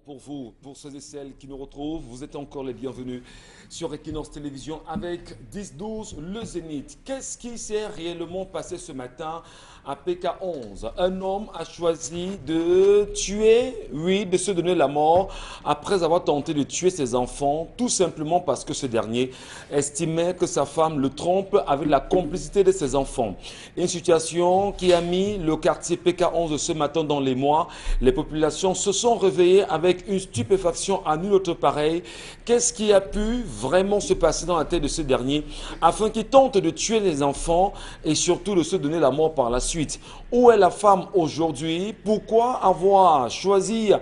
pour vous, pour ceux et celles qui nous retrouvent. Vous êtes encore les bienvenus sur Equinox Télévision avec 10-12 le Zénith. Qu'est-ce qui s'est réellement passé ce matin à PK11? Un homme a choisi de tuer, oui, de se donner la mort après avoir tenté de tuer ses enfants, tout simplement parce que ce dernier estimait que sa femme le trompe avec la complicité de ses enfants. Une situation qui a mis le quartier PK11 ce matin dans les mois. Les populations se sont réveillées avec une stupéfaction à nul autre pareil. Qu'est-ce qui a pu vraiment se passer dans la tête de ce dernier afin qu'il tente de tuer les enfants et surtout de se donner la mort par la suite? Où est la femme aujourd'hui? Pourquoi choisir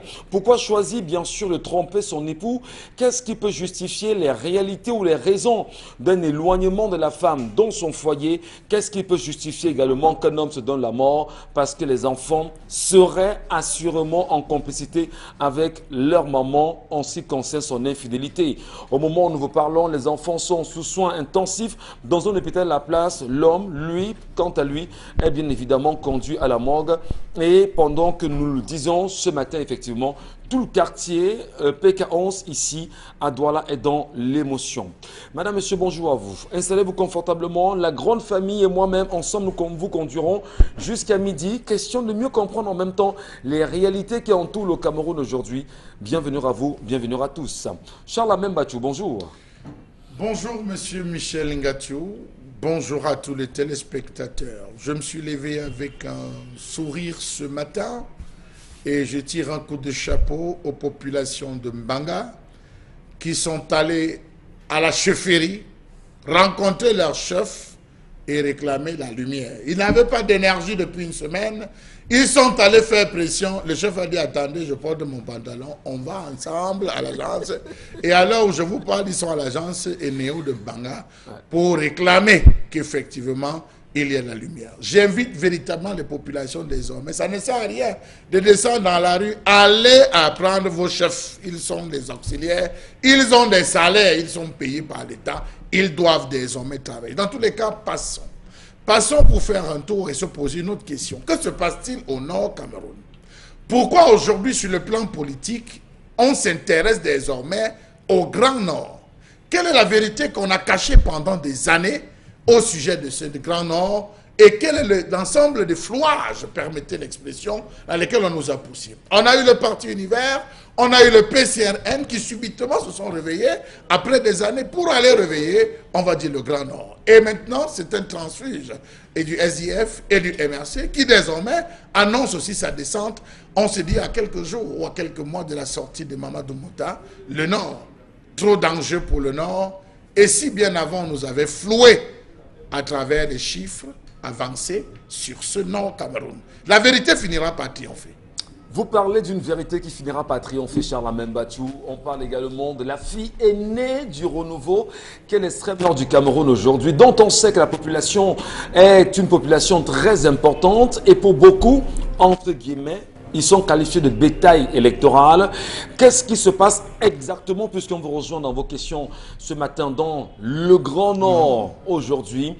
bien sûr de tromper son époux? Qu'est-ce qui peut justifier les réalités ou les raisons d'un éloignement de la femme dans son foyer? Qu'est-ce qui peut justifier également qu'un homme se donne la mort parce que les enfants seraient assurément en complicité avec leur maman en ce qui concerne son infidélité? Au moment où nous vous parlons, les enfants sont sous soins intensifs dans un hôpital La Place. L'homme, lui, quant à lui, est bien évidemment conduit à la morgue. Et pendant que nous le disons, ce matin, effectivement, tout le quartier PK11 ici à Douala est dans l'émotion. Madame, monsieur, bonjour à vous. Installez-vous confortablement. La grande famille et moi-même, ensemble, nous vous conduirons jusqu'à midi. Question de mieux comprendre en même temps les réalités qui entourent le Cameroun aujourd'hui. Bienvenue à vous, bienvenue à tous. Charles Membachou, bonjour. Bonjour, monsieur Michel Ngatiou. Bonjour à tous les téléspectateurs. Je me suis levé avec un sourire ce matin et je tire un coup de chapeau aux populations de Mbanga qui sont allées à la chefferie rencontrer leur chef et réclamer la lumière. Ils n'avaient pas d'énergie depuis une semaine. Ils sont allés faire pression. Le chef a dit, attendez, je porte mon pantalon. On va ensemble à l'agence. Et à l'heure où je vous parle, ils sont à l'agence Eneo de Mbanga pour réclamer qu'effectivement, il y a la lumière. J'invite véritablement les populations désormais. Ça ne sert à rien de descendre dans la rue. Allez apprendre vos chefs. Ils sont des auxiliaires. Ils ont des salaires. Ils sont payés par l'État. Ils doivent désormais travailler. Dans tous les cas, passons. Passons pour faire un tour et se poser une autre question. Que se passe-t-il au Nord Cameroun? Pourquoi aujourd'hui, sur le plan politique, on s'intéresse désormais au Grand Nord? Quelle est la vérité qu'on a cachée pendant des années au sujet de ce Grand Nord? Et quel est l'ensemble des flouages, permettez l'expression, dans lesquels on nous a poussés? On a eu le Parti Univers, on a eu le PCRN qui subitement se sont réveillés après des années pour aller réveiller, on va dire, le Grand Nord. Et maintenant, c'est un transfuge et du SDF et du MRC qui désormais annonce aussi sa descente. On se dit à quelques jours ou à quelques mois de la sortie de Mamadou Mouta, le Nord, trop d'enjeux pour le Nord. Et si bien avant, on nous avait floué à travers des chiffres avancés sur ce Nord Cameroun. La vérité finira par triompher. Vous parlez d'une vérité qui finira par triompher, Charles Membachou. On parle également de la fille aînée du renouveau, qui est l'extrême nord du Cameroun aujourd'hui, dont on sait que la population est une population très importante et pour beaucoup, entre guillemets, ils sont qualifiés de bétail électoral. Qu'est-ce qui se passe exactement, puisqu'on vous rejoint dans vos questions ce matin dans le Grand Nord aujourd'hui?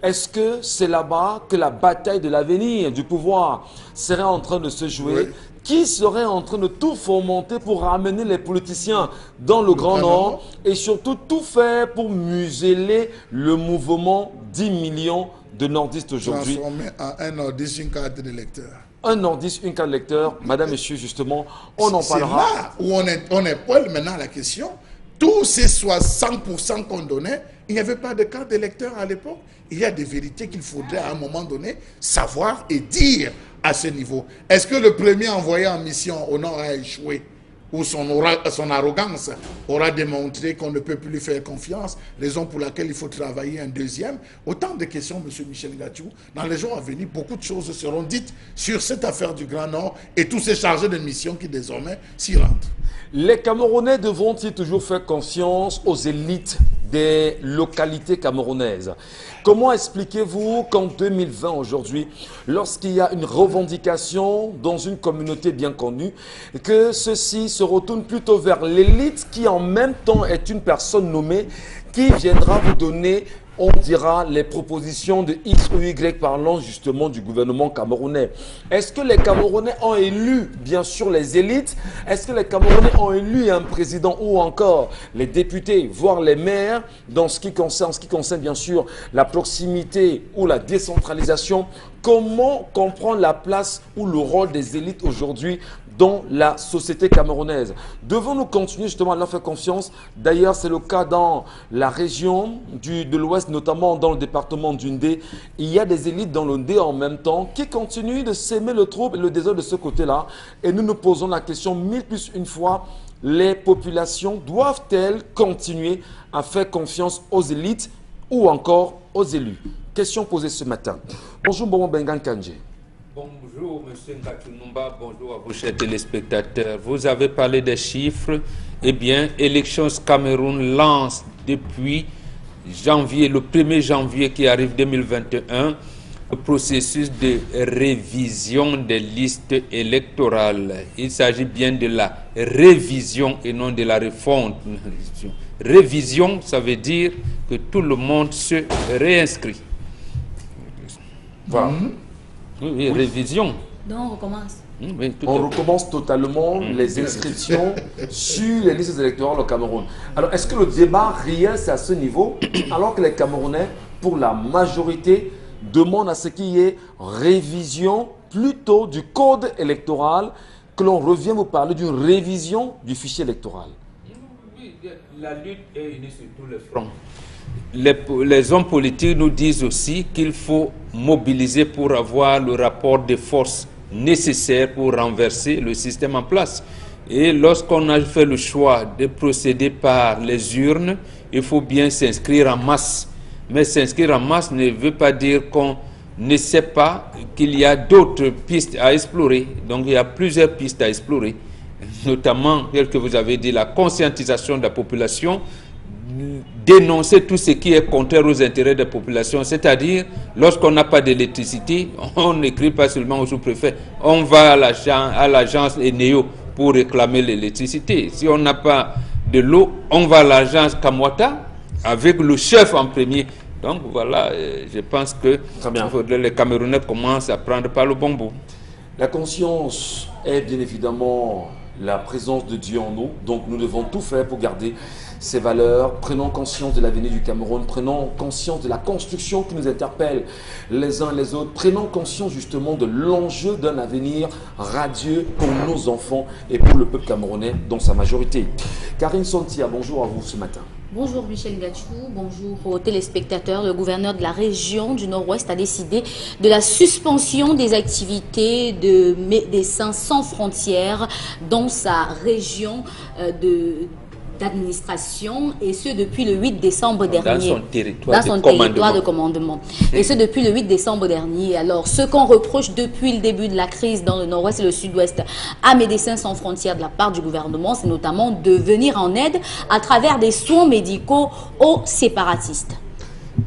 Est-ce que c'est là-bas que la bataille de l'avenir du pouvoir serait en train de se jouer? Oui. Qui serait en train de tout fomenter pour ramener les politiciens dans le Grand Nord et surtout tout faire pour museler le mouvement 10 millions de nordistes aujourd'hui? Transformer en un nordiste une carte d'électeur. Un nordiste, une carte d'électeur. Madame, monsieur, justement, on en parlera. C'est là où on est poil maintenant à la question. Tous ces 60% qu'on donnait, il n'y avait pas de carte d'électeur à l'époque. Il y a des vérités qu'il faudrait à un moment donné savoir et dire à ce niveau. Est-ce que le premier envoyé en mission au Nord a échoué? Ou son arrogance aura démontré qu'on ne peut plus lui faire confiance, raison pour laquelle il faut travailler un deuxième? Autant de questions, M. Michel Ngatiou. Dans les jours à venir, beaucoup de choses seront dites sur cette affaire du Grand Nord et tous ces chargés de mission qui désormais s'y rendent. Les Camerounais devront-ils toujours faire confiance aux élites des localités camerounaises? Comment expliquez-vous qu'en 2020 aujourd'hui, lorsqu'il y a une revendication dans une communauté bien connue, que ceci se retourne plutôt vers l'élite qui en même temps est une personne nommée qui viendra vous donner on dira les propositions de X ou Y parlant justement du gouvernement camerounais. Est-ce que les Camerounais ont élu, bien sûr, les élites? Est-ce que les Camerounais ont élu un président ou encore les députés, voire les maires, dans ce qui concerne bien sûr la proximité ou la décentralisation? Comment comprendre la place ou le rôle des élites aujourd'hui dans la société camerounaise? Devons-nous continuer justement à leur faire confiance? D'ailleurs, c'est le cas dans la région de l'Ouest, notamment dans le département du Ndé. Il y a des élites dans le Ndé en même temps qui continuent de s'aimer le trouble et le désordre de ce côté-là. Et nous nous posons la question mille plus une fois, les populations doivent-elles continuer à faire confiance aux élites ou encore aux élus? Question posée ce matin. Bonjour, Bobo Bengan Kandji. Bonjour, M. Ngatunumba. Bonjour à vous, chers téléspectateurs. Vous avez parlé des chiffres. Eh bien, Elections Cameroun lance depuis janvier, le 1er janvier qui arrive 2021, le processus de révision des listes électorales. Il s'agit bien de la révision et non de la réforme. Révision, ça veut dire que tout le monde se réinscrit. Voilà. Oui, révision. Donc on recommence. Oui, on recommence totalement les inscriptions sur les listes électorales au Cameroun. Alors, est-ce que le débat réel, c'est à ce niveau, alors que les Camerounais, pour la majorité, demandent à ce qu'il y ait révision plutôt du code électoral, que l'on revienne vous parler d'une révision du fichier électoral? Oui, la lutte est unie sur tous les fronts. Les hommes politiques nous disent aussi qu'il faut mobiliser pour avoir le rapport de force nécessaire pour renverser le système en place. Et lorsqu'on a fait le choix de procéder par les urnes, il faut bien s'inscrire en masse. Mais s'inscrire en masse ne veut pas dire qu'on ne sait pas qu'il y a d'autres pistes à explorer. Donc il y a plusieurs pistes à explorer, notamment, tel que vous avez dit, la conscientisation de la population, dénoncer tout ce qui est contraire aux intérêts des populations, c'est-à-dire lorsqu'on n'a pas d'électricité, on n'écrit pas seulement au sous-préfet, on va à l'agence Eneo pour réclamer l'électricité. Si on n'a pas de l'eau, on va à l'agence Kamwata avec le chef en premier. Donc voilà, je pense que les Camerounais commencent à prendre par le bon bout. La conscience est bien évidemment la présence de Dieu en nous, donc nous devons tout faire pour garder ces valeurs. Prenons conscience de l'avenir du Cameroun, prenons conscience de la construction qui nous interpelle les uns les autres, prenons conscience justement de l'enjeu d'un avenir radieux pour nos enfants et pour le peuple camerounais dans sa majorité. Karine Sontia, bonjour à vous ce matin. Bonjour Michel Ngachou, bonjour aux téléspectateurs. Le gouverneur de la région du Nord-Ouest a décidé de la suspension des activités de Médecins sans frontières dans sa région d'administration, et ce depuis le 8 décembre dernier. Dans son territoire de commandement. Et ce depuis le 8 décembre dernier. Alors, ce qu'on reproche depuis le début de la crise dans le Nord-Ouest et le Sud-Ouest à Médecins sans frontières de la part du gouvernement, c'est notamment de venir en aide à travers des soins médicaux aux séparatistes.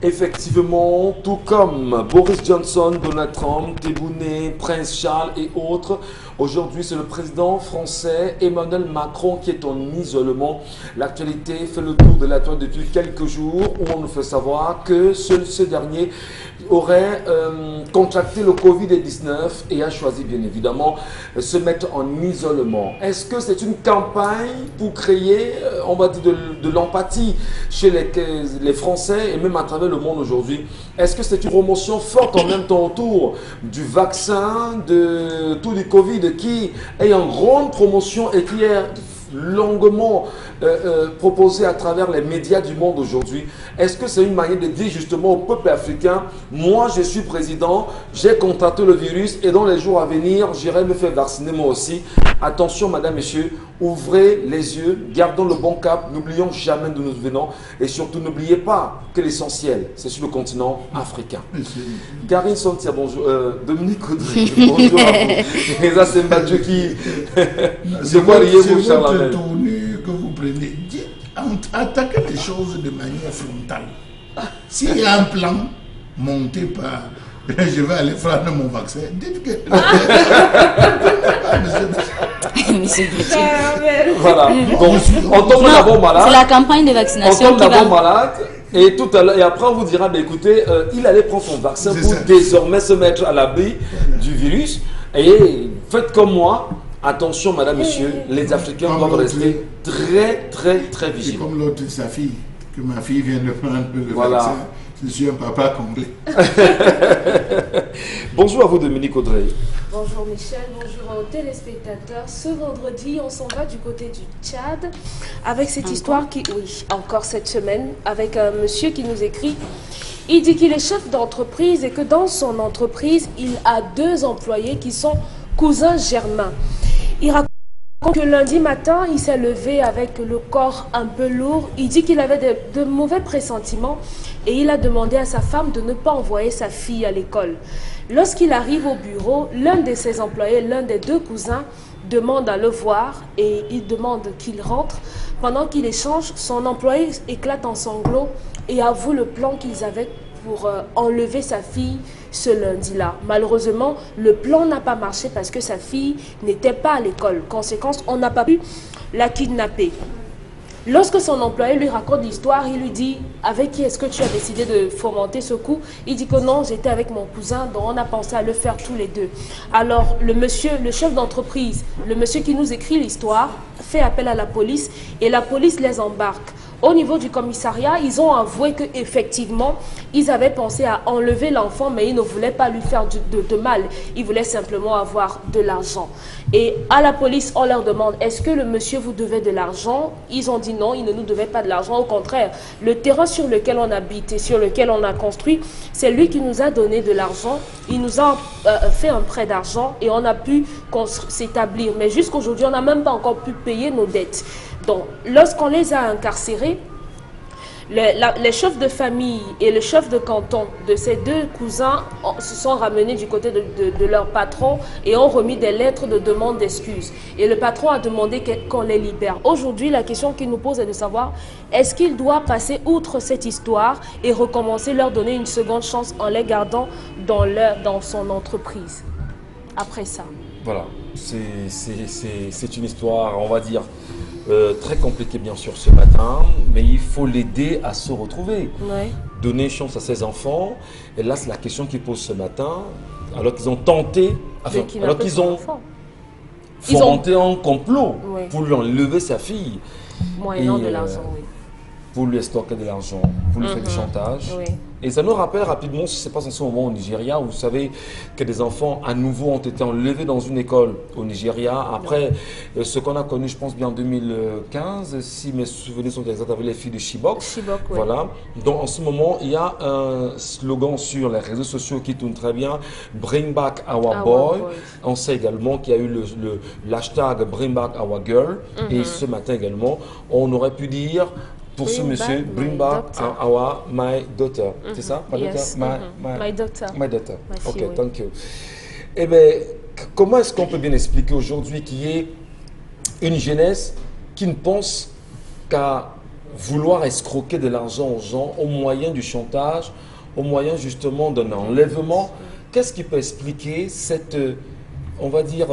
Effectivement, tout comme Boris Johnson, Donald Trump, Tebboune, Prince Charles et autres, aujourd'hui c'est le président français Emmanuel Macron qui est en isolement. L'actualité fait le tour de la toile depuis quelques jours où on nous fait savoir que ce dernier aurait contracté le Covid-19 et a choisi bien évidemment de se mettre en isolement. Est-ce que c'est une campagne pour créer, on va dire, de l'empathie chez les Français et même à travers le monde aujourd'hui? Est-ce que c'est une promotion forte en même temps autour du vaccin, de tout du Covid qui est en grande promotion et qui est longuement proposé à travers les médias du monde aujourd'hui? Est-ce que c'est une manière de dire justement au peuple africain, moi je suis président, j'ai contracté le virus et dans les jours à venir, j'irai me faire vacciner moi aussi? Attention madame, messieurs, ouvrez les yeux, gardons le bon cap, n'oublions jamais d'où nous venons et surtout n'oubliez pas que l'essentiel, c'est sur le continent africain. Karine Sontia, bonjour. Dominique Audrey, bonjour à vous. Et ça c'est Mathieu qui... C'est votre tournure que vous prenez. Dites, attaquez les choses de manière frontale. S'il y a un plan monté par... Je vais aller prendre mon vaccin. Dites que... Voilà. Donc, on tombe d'abord malade. C'est la campagne de vaccination. On tombe d'abord malade. Et tout à l'heure, et après on vous dira, bah, écoutez, il allait prendre son vaccin pour désormais se mettre à l'abri du virus. Et faites comme moi. Attention, madame, monsieur, les Africains doivent rester très vigilants. C'est comme l'autre de sa fille, que ma fille vient de prendre le Voilà. vaccin. Je suis un papa complet. Bonjour à vous, Dominique Audrey. Bonjour Michel, bonjour aux téléspectateurs. Ce vendredi, on s'en va du côté du Tchad avec cette histoire qui, oui, encore cette semaine, avec un monsieur qui nous écrit. Il dit qu'il est chef d'entreprise et que dans son entreprise, il a 2 employés qui sont cousins germains. Il raconte que lundi matin, il s'est levé avec le corps un peu lourd. Il dit qu'il avait de mauvais pressentiments et il a demandé à sa femme de ne pas envoyer sa fille à l'école. Lorsqu'il arrive au bureau, l'un de ses employés, l'un des 2 cousins, demande à le voir et il demande qu'il rentre. Pendant qu'il échange, son employé éclate en sanglots et avoue le plan qu'ils avaient pour enlever sa fille ce lundi-là. Malheureusement, le plan n'a pas marché parce que sa fille n'était pas à l'école. Conséquence, on n'a pas pu la kidnapper. Lorsque son employé lui raconte l'histoire, il lui dit « Avec qui est-ce que tu as décidé de fomenter ce coup ?» Il dit que non, j'étais avec mon cousin, donc on a pensé à le faire tous les 2. Alors, le monsieur, le chef d'entreprise, le monsieur qui nous écrit l'histoire, fait appel à la police et la police les embarque. Au niveau du commissariat, ils ont avoué qu'effectivement, ils avaient pensé à enlever l'enfant, mais ils ne voulaient pas lui faire de mal. Ils voulaient simplement avoir de l'argent. Et à la police, on leur demande, est-ce que le monsieur vous devait de l'argent? Ils ont dit non, il ne nous devait pas de l'argent. Au contraire, le terrain sur lequel on habite et sur lequel on a construit, c'est lui qui nous a donné de l'argent. Il nous a fait un prêt d'argent et on a pu s'établir. Mais jusqu'aujourd'hui, on n'a même pas encore pu payer nos dettes. Donc, lorsqu'on les a incarcérés, les chefs de famille et le chef de canton de ces 2 cousins se sont ramenés du côté de leur patron et ont remis des lettres de demande d'excuses. Et le patron a demandé qu'on les libère. Aujourd'hui, la question qu'il nous pose est de savoir est-ce qu'il doit passer outre cette histoire et recommencer, leur donner une seconde chance en les gardant dans son entreprise. Après ça. Voilà, c'est une histoire, on va dire, très compliquée bien sûr ce matin, mais il faut l'aider à se retrouver. Ouais. Donner chance à ses enfants. Et là, c'est la question qu'il pose ce matin, alors qu'ils ont tenté, enfin, alors qu'ils ont fomenté un complot pour lui enlever sa fille. Moyennant de l'argent, oui. Pour lui estorquer de l'argent, pour lui faire du chantage. Oui. Et ça nous rappelle rapidement ce qui se passe en ce moment au Nigeria, où vous savez que des enfants à nouveau ont été enlevés dans une école au Nigeria. Après ce qu'on a connu, je pense bien en 2015, si mes souvenirs sont exacts, avec les filles de Chibok. Chibok, oui. Voilà. Donc en ce moment, il y a un slogan sur les réseaux sociaux qui tourne très bien, Bring back our boy. On sait également qu'il y a eu l'hashtag Bring back our girl. Et ce matin également, on aurait pu dire pour ce monsieur, bring back my daughter. C'est ça? Yes. My daughter. My daughter. Ok, oui. thank you. Eh bien, comment est-ce qu'on peut bien expliquer aujourd'hui qu'il y ait une jeunesse qui ne pense qu'à vouloir escroquer de l'argent aux gens au moyen du chantage, au moyen justement d'un enlèvement? Qu'est-ce qui peut expliquer cette, on va dire,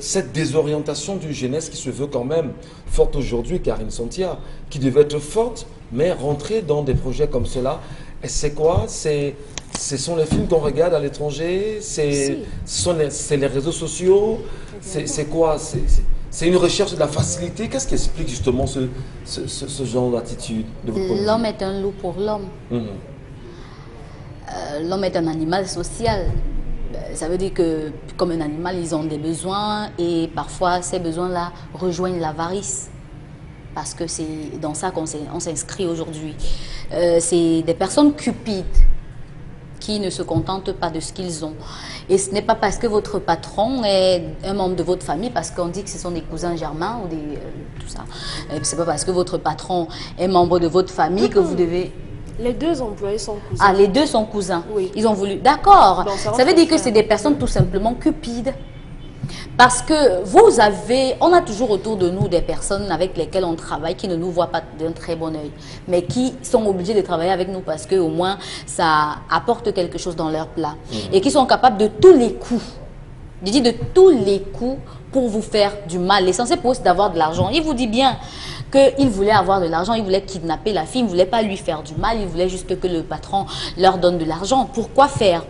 cette désorientation d'une jeunesse qui se veut quand même forte aujourd'hui, Karine Santia, qui devait être forte, mais rentrer dans des projets comme cela, et c'est quoi? Ce sont les films qu'on regarde à l'étranger, c'est les réseaux sociaux, c'est quoi? C'est une recherche de la facilité. Qu'est-ce qui explique justement ce genre d'attitude de votre point de vue? L'homme est un loup pour l'homme. L'homme est un animal social. Ça veut dire que, comme un animal, ils ont des besoins et parfois ces besoins-là rejoignent l'avarice. Parce que c'est dans ça qu'on s'inscrit aujourd'hui. C'est des personnes cupides qui ne se contentent pas de ce qu'ils ont. Et ce n'est pas parce que votre patron est un membre de votre famille, parce qu'on dit que ce sont des cousins germains ou tout ça. C'est pas parce que votre patron est membre de votre famille que vous devez... Les 2 employés sont cousins. Ah, les 2 sont cousins. Oui. Ils ont voulu... D'accord. Donc, ça veut dire que c'est des personnes tout simplement cupides. Parce que vous avez... On a toujours autour de nous des personnes avec lesquelles on travaille qui ne nous voient pas d'un très bon œil, mais qui sont obligés de travailler avec nous parce qu'au moins ça apporte quelque chose dans leur plat. Et qui sont capables de tous les coups, je dis de tous les coups, pour vous faire du mal. L'essentiel pour eux, c'est d'avoir de l'argent. Il vous dit bien qu'il voulait avoir de l'argent, il voulait kidnapper la fille, il ne voulait pas lui faire du mal, il voulait juste que le patron leur donne de l'argent. Pourquoi faire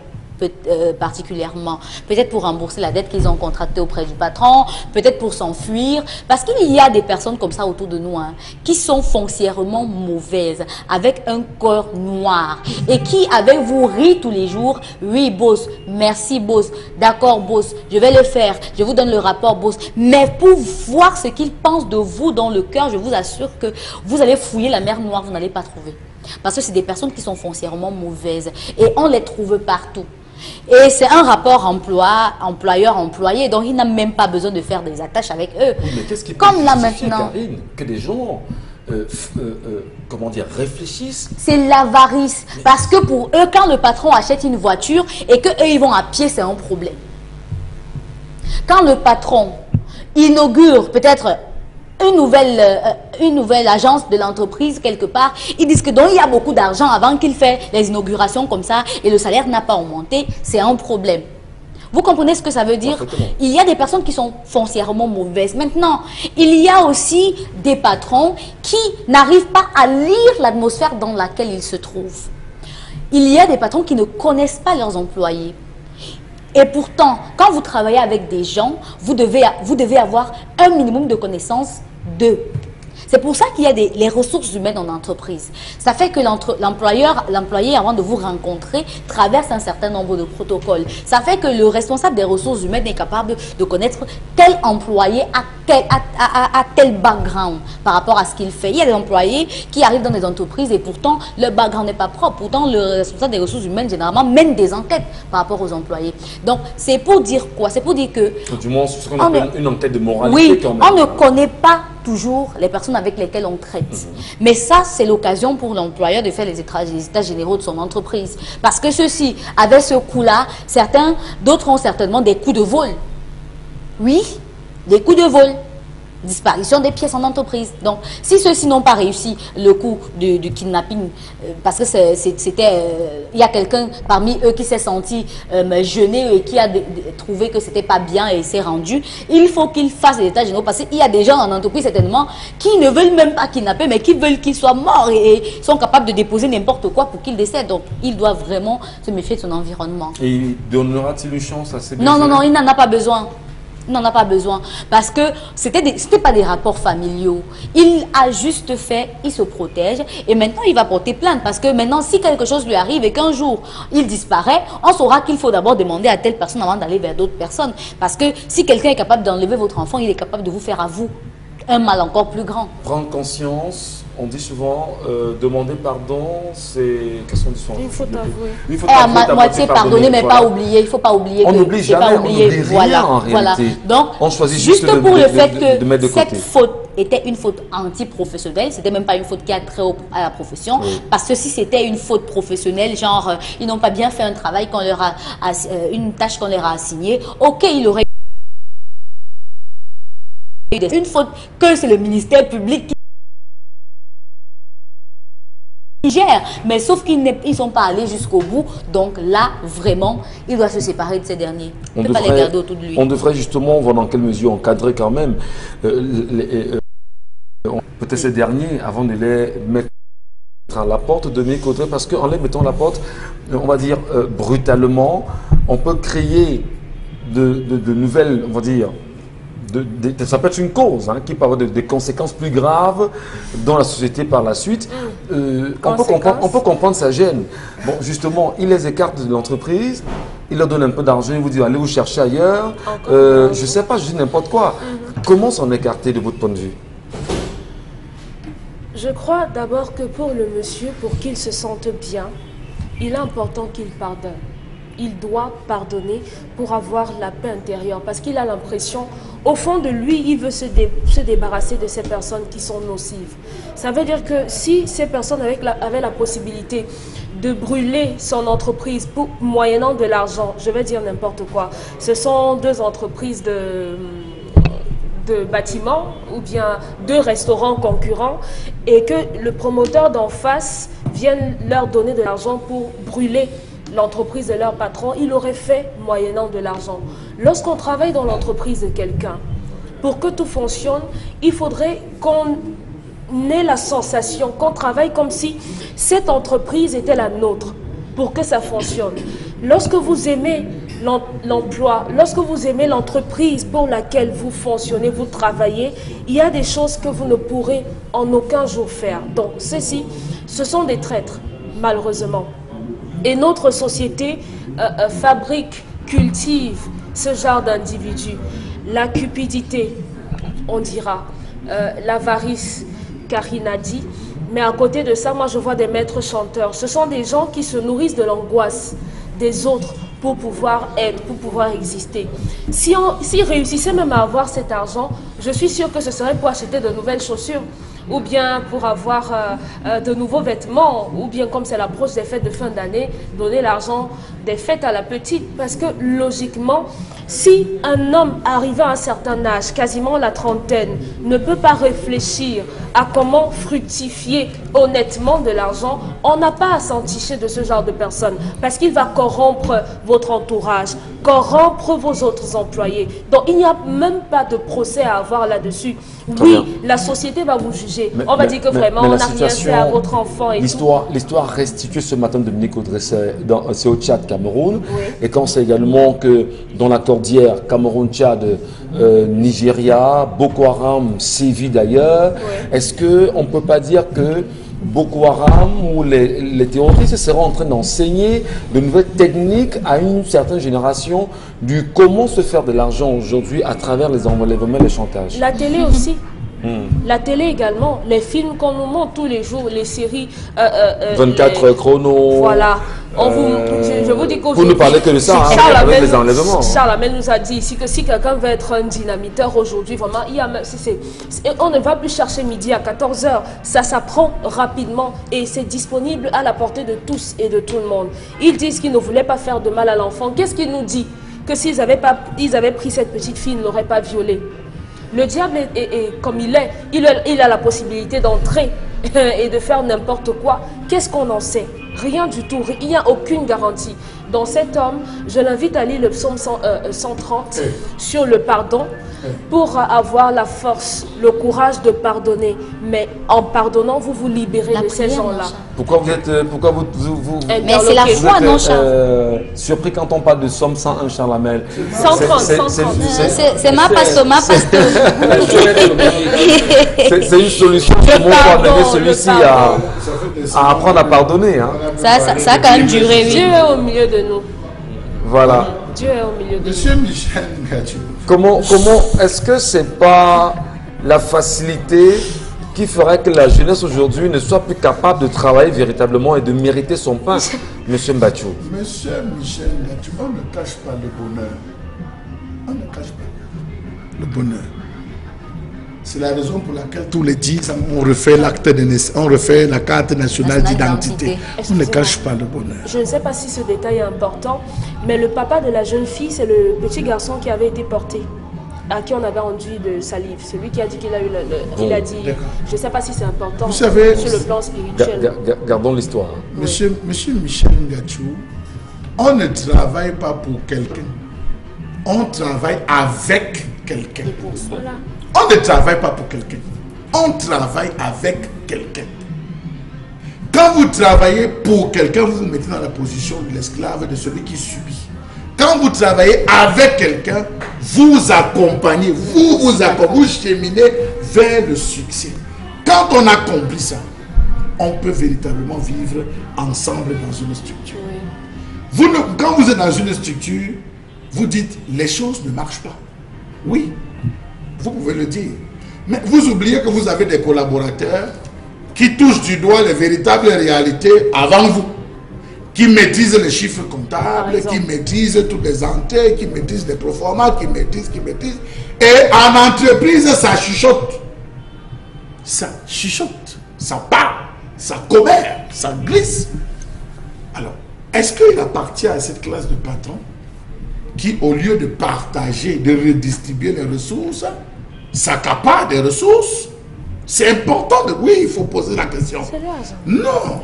particulièrement? Peut-être pour rembourser la dette qu'ils ont contractée auprès du patron, peut-être pour s'enfuir, parce qu'il y a des personnes comme ça autour de nous, hein, qui sont foncièrement mauvaises, avec un cœur noir, et qui avec vous rient tous les jours. Oui boss, merci boss, d'accord boss, je vais le faire, je vous donne le rapport boss, mais pour voir ce qu'ils pensent de vous dans le cœur, je vous assure que vous allez fouiller la mer Noire, vous n'allez pas trouver, parce que c'est des personnes qui sont foncièrement mauvaises, et on les trouve partout. Et c'est un rapport employeur-employé, donc il n'a même pas besoin de faire des attaches avec eux. Oui, mais qu'est-ce qui peut comme là justifier, maintenant, Karine, que des gens, comment dire, réfléchissent? c'est l'avarice. Parce que pour eux, quand le patron achète une voiture et qu'eux, ils vont à pied, c'est un problème. Quand le patron inaugure peut-être une nouvelle agence de l'entreprise quelque part, ils disent que donc il y a beaucoup d'argent avant qu'il fait les inaugurations comme ça et le salaire n'a pas augmenté, c'est un problème. Vous comprenez ce que ça veut dire? Il y a des personnes qui sont foncièrement mauvaises. Maintenant, il y a aussi des patrons qui n'arrivent pas à lire l'atmosphère dans laquelle ils se trouvent. Il y a des patrons qui ne connaissent pas leurs employés. Et pourtant, quand vous travaillez avec des gens, vous devez avoir un minimum de connaissances d'eux. C'est pour ça qu'il y a les ressources humaines en entreprise. Ça fait que l'employé, avant de vous rencontrer, traverse un certain nombre de protocoles. Ça fait que le responsable des ressources humaines est capable de connaître tel employé a tel background par rapport à ce qu'il fait. Il y a des employés qui arrivent dans des entreprises et pourtant, leur background n'est pas propre. Pourtant, le responsable des ressources humaines, généralement, mène des enquêtes par rapport aux employés. Donc, c'est pour dire quoi? C'est pour dire que... Du moins, ce qu'on appelle une enquête de moralité. Oui, quand même. on ne connaît pas toujours les personnes avec lesquelles on traite. Mais ça, c'est l'occasion pour l'employeur de faire les états généraux de son entreprise. Parce que ceux-ci, avec ce coup-là, d'autres ont certainement des coups de vol. Oui, des coups de vol. Disparition des pièces en entreprise. Donc, si ceux-ci n'ont pas réussi le coup du kidnapping, parce que il y a quelqu'un parmi eux qui s'est senti gêné et qui a trouvé que c'était pas bien et s'est rendu, il faut qu'ils fassent les états généraux, parce qu'il y a des gens en entreprise certainement qui ne veulent même pas kidnapper, mais qui veulent qu'il soit mort et sont capables de déposer n'importe quoi pour qu'il décède. Donc, il doit vraiment se méfier de son environnement. Et donnera-t-il une chance à ces Non, il n'en a pas besoin. Il n'en a pas besoin parce que c'était pas des rapports familiaux. Il a juste fait, il se protège et maintenant il va porter plainte parce que maintenant si quelque chose lui arrive et qu'un jour il disparaît, on saura qu'il faut d'abord demander à telle personne avant d'aller vers d'autres personnes. Parce que si quelqu'un est capable d'enlever votre enfant, il est capable de vous faire à vous un mal encore plus grand. Prendre conscience, on dit souvent, demander pardon, c'est... Qu'est-ce qu'on dit souvent? Il faut avouer. Il faut À moitié pardonner, mais pas oublier. Il ne faut pas oublier. On n'oublie jamais, on n'oublie rien en réalité. Donc, on choisit juste pour le fait que cette faute était une faute anti-professionnelle, c'était même pas une faute qui a trait à la profession, parce que si c'était une faute professionnelle, genre, ils n'ont pas bien fait un travail qu'on leur a, une tâche qu'on leur a assignée, ok, il aurait une faute que c'est le ministère public qui gère, mais sauf qu'ils ne sont pas allés jusqu'au bout, donc là, vraiment, il doit se séparer de ces derniers. Il ne peut pas les garder autour de lui. On devrait justement voir dans quelle mesure encadrer quand même peut-être ces derniers avant de les mettre à la porte de mes côtés, parce qu'en les mettant à la porte, on va dire brutalement, on peut créer de nouvelles, on va dire, ça peut être une cause qui peut avoir des conséquences plus graves dans la société par la suite. On peut comprendre sa gêne. Bon, justement, il les écarte de l'entreprise, il leur donne un peu d'argent, il vous dit allez vous chercher ailleurs. Je ne sais pas, je dis n'importe quoi. Comment s'en écarter de votre point de vue? Je crois d'abord que pour le monsieur, pour qu'il se sente bien, il est important qu'il pardonne. Il doit pardonner pour avoir la paix intérieure parce qu'il a l'impression, au fond de lui, il veut se débarrasser de ces personnes qui sont nocives. Ça veut dire que si ces personnes avaient la possibilité de brûler son entreprise moyennant de l'argent, je vais dire n'importe quoi, ce sont deux entreprises de bâtiments ou bien deux restaurants concurrents et que le promoteur d'en face vienne leur donner de l'argent pour brûler l'entreprise de leur patron, il aurait fait moyennant de l'argent. Lorsqu'on travaille dans l'entreprise de quelqu'un, pour que tout fonctionne, il faudrait qu'on n'ait la sensation qu'on travaille comme si cette entreprise était la nôtre pour que ça fonctionne. Lorsque vous aimez l'emploi, lorsque vous aimez l'entreprise pour laquelle vous fonctionnez, vous travaillez, il y a des choses que vous ne pourrez en aucun jour faire. Donc, ceci, ce sont des traîtres, malheureusement. Et notre société fabrique, cultive ce genre d'individus. La cupidité, on dira, l'avarice, Karine a dit. Mais à côté de ça, moi je vois des maîtres chanteurs. Ce sont des gens qui se nourrissent de l'angoisse des autres pour pouvoir être, pour pouvoir exister. S'ils réussissaient même à avoir cet argent, je suis sûre que ce serait pour acheter de nouvelles chaussures, ou bien pour avoir de nouveaux vêtements, ou bien comme c'est l'approche des fêtes de fin d'année, donner l'argent des fêtes à la petite. Parce que logiquement, si un homme arrivé à un certain âge, quasiment la trentaine, ne peut pas réfléchir à comment fructifier honnêtement de l'argent, on n'a pas à s'enticher de ce genre de personnes, parce qu'il va corrompre votre entourage, corrompre vos autres employés. Donc il n'y a même pas de procès à avoir là-dessus. Oui, la société va vous juger. On va dire que vraiment, on n'a rien fait à votre enfant et tout. L'histoire restituée ce matin de Dominique Audrey, c'est au Tchad, Cameroun. Oui. Et quand c'est également que dans la cordillère Cameroun-Tchad, Nigeria, Boko Haram sévit d'ailleurs, oui. Est-ce qu'on ne peut pas dire que Boko Haram ou les terroristes seront en train d'enseigner de nouvelles techniques à une certaine génération du comment se faire de l'argent aujourd'hui à travers les enlèvements et les chantages? La télé aussi. La télé également, les films qu'on nous montre tous les jours, les séries 24 chronos. Voilà. Je vous dis qu'aujourd'hui, vous ne parlez que de ça, avec les enlèvements. Charles Amel nous a dit ici que si quelqu'un veut être un dynamiteur aujourd'hui, vraiment, on ne va plus chercher midi à 14 h. Ça s'apprend rapidement et c'est disponible à la portée de tous et de tout le monde. Ils disent qu'ils ne voulaient pas faire de mal à l'enfant. Qu'est-ce qu'il nous dit? Que s'ils avaient pris cette petite fille, ils ne l'auraient pas violée. Le diable est comme il est. Il a la possibilité d'entrer et de faire n'importe quoi. Qu'est-ce qu'on en sait? Rien du tout. Il n'y a aucune garantie. Dans cet homme, je l'invite à lire le psaume 130 sur le pardon pour avoir la force, le courage de pardonner. Mais en pardonnant, vous vous libérez de ces gens-là. Pourquoi vous êtes... mais c'est la foi, non, Charles? Surpris quand on parle de psaume 101, Charles Amel. 130. C'est ma pasteur. C'est une solution pour moi pour amener celui-ci à apprendre à pardonner. Hein. Ça a quand même duré, oui. Dieu est au milieu de nous. Voilà. Dieu est au milieu de nous. Monsieur Michel Ngatiou. Comment est-ce que c'est pas la facilité qui ferait que la jeunesse aujourd'hui ne soit plus capable de travailler véritablement et de mériter son pain, Monsieur Mbatiou? Monsieur Michel Ngatiou, on ne cache pas le bonheur. On ne cache pas le bonheur. C'est la raison pour laquelle tous les 10 ans, on refait l'acte de naissance, on refait la carte nationale d'identité. On ne cache pas le bonheur. Je ne sais pas si ce détail est important, mais le papa de la jeune fille, c'est le petit garçon qui avait été porté, à qui on avait enduit de salive. Celui qui a dit qu'il a eu il a dit, je ne sais pas si c'est important. Vous savez, sur le plan spirituel. Gardons l'histoire. Monsieur Michel Ngatiou, on ne travaille pas pour quelqu'un. On travaille avec quelqu'un. On ne travaille pas pour quelqu'un. On travaille avec quelqu'un. Quand vous travaillez pour quelqu'un, vous vous mettez dans la position de l'esclave, de celui qui subit. Quand vous travaillez avec quelqu'un, vous accompagnez, vous cheminez vers le succès. Quand on accomplit ça, on peut véritablement vivre ensemble dans une structure. Quand vous êtes dans une structure, vous dites, les choses ne marchent pas. Oui, vous pouvez le dire. Mais vous oubliez que vous avez des collaborateurs qui touchent du doigt les véritables réalités avant vous. Qui maîtrisent les chiffres comptables, qui maîtrisent toutes les entrées, qui maîtrisent les proformas, qui maîtrisent. Et en entreprise, ça chuchote. Ça chuchote, ça parle, ça commère, ça glisse. Alors, est-ce qu'il appartient à cette classe de patrons qui, au lieu de partager, de redistribuer les ressources, s'accapare des ressources? C'est important. Oui, il faut poser la question. Non.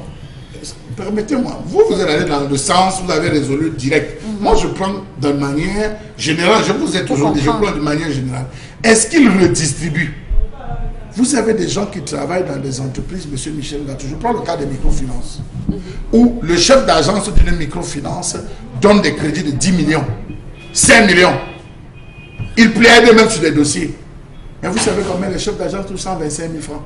Permettez-moi, vous êtes allé dans le sens, vous avez résolu direct. Moi, je prends d'une manière générale, je vous ai toujours dit, je prends d'une manière générale. Est-ce qu'il redistribue? Vous avez des gens qui travaillent dans des entreprises, monsieur Michel Ngatou. Je prends le cas des microfinances, où le chef d'agence d'une microfinance donne des crédits de 10 millions, 5 millions. Il plaide même sur des dossiers. Mais vous savez combien le chef d'agence touche 125 000 francs.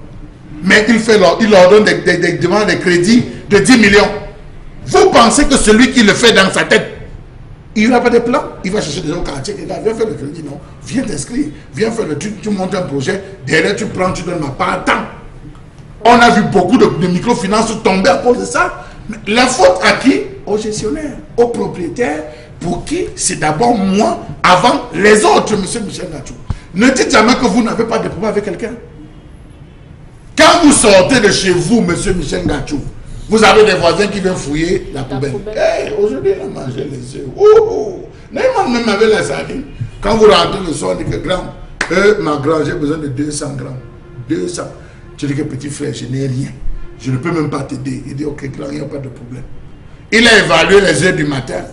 Mais il leur donne des demandes de crédit de 10 millions. Vous pensez que celui qui le fait dans sa tête, il n'a pas de plan? Il va chercher des gens au quartier, viens faire le crédit, non? Viens t'inscrire, viens faire le truc, tu montes un projet, derrière tu prends, tu donnes ma part. Attends. On a vu beaucoup de microfinances tomber à cause de ça. Mais la faute à qui? Aux gestionnaires, aux propriétaires, pour qui c'est d'abord moi avant les autres, monsieur Michel Ngatou. Ne dites jamais que vous n'avez pas de problème avec quelqu'un. Quand vous sortez de chez vous, monsieur Michel Ngatou, vous avez des voisins qui viennent fouiller la poubelle. Hey, aujourd'hui, on a mangé les œufs. Même avec la sardine. Quand vous rentrez le soir, on dit que grand, ma grand, j'ai besoin de 200 grammes. 200. Tu dis que petit frère, je n'ai rien. Je ne peux même pas t'aider. Il dit, ok, grand, il n'y a pas de problème. Il a évalué les heures du matin.